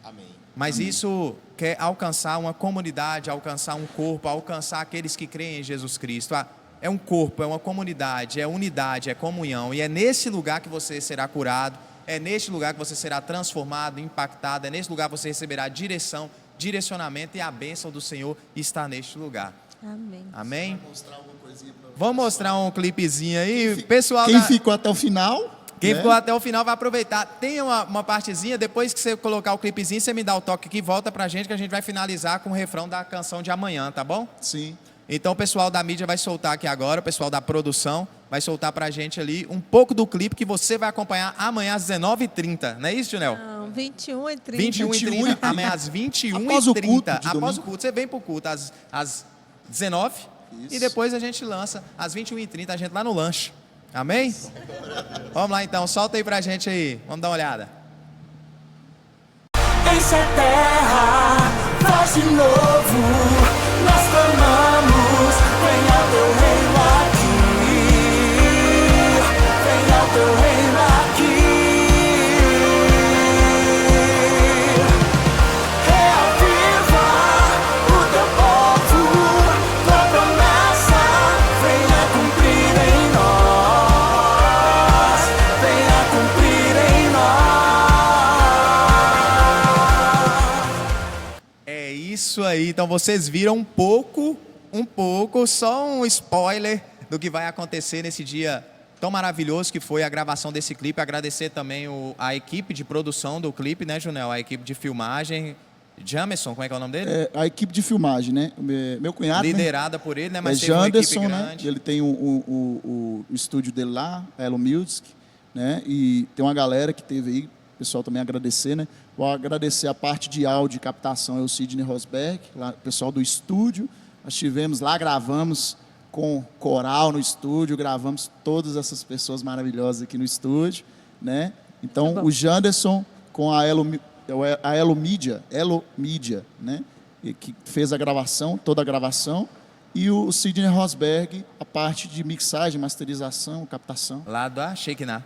Amém. Mas isso quer alcançar uma comunidade, alcançar um corpo, alcançar aqueles que creem em Jesus Cristo. É um corpo, é uma comunidade, é unidade, é comunhão. E é nesse lugar que você será curado, é neste lugar que você será transformado, impactado, é nesse lugar que você receberá direção, direcionamento, e a bênção do Senhor está neste lugar. Amém. Amém? Vamos mostrar um clipezinho aí, pessoal. Quem ficou até o final... Quem ficou até o final vai aproveitar. Tem uma partezinha, depois que você colocar o clipezinho, você me dá o toque aqui, volta pra gente, que a gente vai finalizar com o refrão da canção de amanhã, tá bom? Sim. Então o pessoal da mídia vai soltar aqui agora, o pessoal da produção vai soltar pra gente ali um pouco do clipe que você vai acompanhar amanhã às 19h30. Não é isso, Junel? Não, 21h30. 21h30, amanhã às 21h30. Após o culto de Após o domingo. culto, você vem pro culto às 19h e depois a gente lança às 21h30, a gente lá no lanche. Amém? Vamos lá então, solta aí pra gente aí. Vamos dar uma olhada. Enche a terra, faz de novo. Nós clamamos, venha o teu reino aqui. Venha o teu reino aqui. Reaviva o teu povo. Tua promessa, venha cumprir em nós. Venha cumprir em nós. É isso aí. Então vocês viram um pouco, só um spoiler do que vai acontecer nesse dia tão maravilhoso que foi a gravação desse clipe. Agradecer também a equipe de produção do clipe, né, Junel? A equipe de filmagem. Jamerson, como é que é o nome dele? A equipe de filmagem, né? Meu cunhado, Liderada por ele, né? Mas é teve uma equipe Janderson, né? grande. Ele tem o estúdio dele lá, Elo Music, né? E tem uma galera que teve aí, o pessoal também agradecer, né? Vou agradecer a parte de áudio e captação, é o Sidney Rosberg, lá, o pessoal do estúdio. Nós estivemos lá, gravamos com coral no estúdio, gravamos todas essas pessoas maravilhosas aqui no estúdio, né? Então, o Janderson com a Elo Media, né? E que fez a gravação, toda a gravação, e o Sidney Rosberg, a parte de mixagem, masterização, captação. Lá da Shekinah.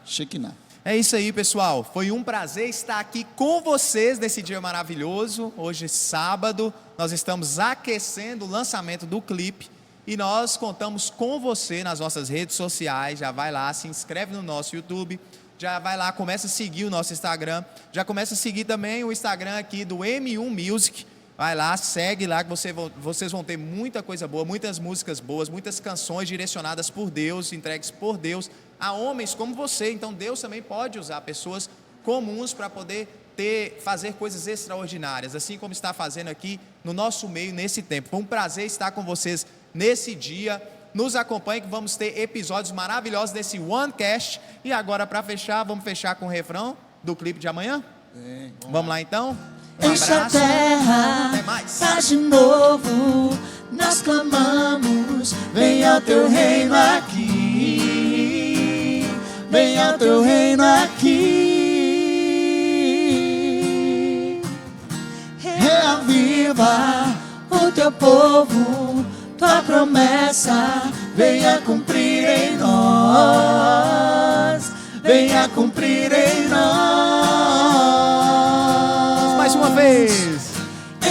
É isso aí, pessoal. Foi um prazer estar aqui com vocês nesse dia maravilhoso. Hoje, sábado, nós estamos aquecendo o lançamento do clipe e nós contamos com você nas nossas redes sociais. Já vai lá, se inscreve no nosso YouTube. Já vai lá, começa a seguir o nosso Instagram. Já começa a seguir também o Instagram aqui do M1 Music. Vai lá, segue lá que vocês vão ter muita coisa boa, muitas músicas boas, muitas canções direcionadas por Deus, entregues por Deus a homens como você. Então Deus também pode usar pessoas comuns para poder fazer coisas extraordinárias, assim como está fazendo aqui no nosso meio nesse tempo. Foi um prazer estar com vocês nesse dia. Nos acompanhe que vamos ter episódios maravilhosos desse OneCast. E agora, para fechar, vamos fechar com o refrão do clipe de amanhã? Vamos lá então? Um Enche a abraço. terra, Até mais. faz de novo, nós clamamos, venha o teu reino aqui, venha o teu reino aqui, reaviva o teu povo, tua promessa, venha cumprir em nós, venha cumprir em nós. Mais uma vez.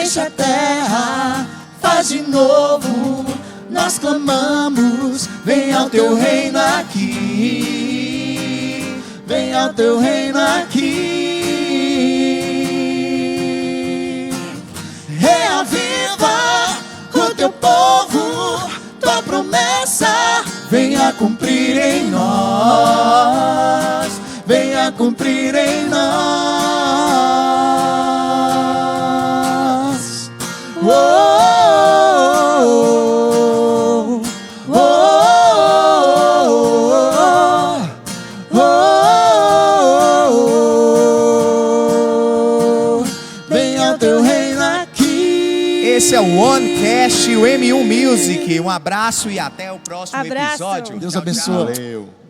Enche a terra, faz de novo, nós clamamos, venha o teu reino aqui, venha o teu reino aqui, reaviva o teu povo, tua promessa, venha cumprir em nós, venha cumprir em nós. Oh, oh, oh, oh, venha o teu reino aqui. Esse é o OneCast, o M1 Music. Um abraço e até o próximo Abraço. episódio. Deus Tchau, tchau. abençoe. Valeu.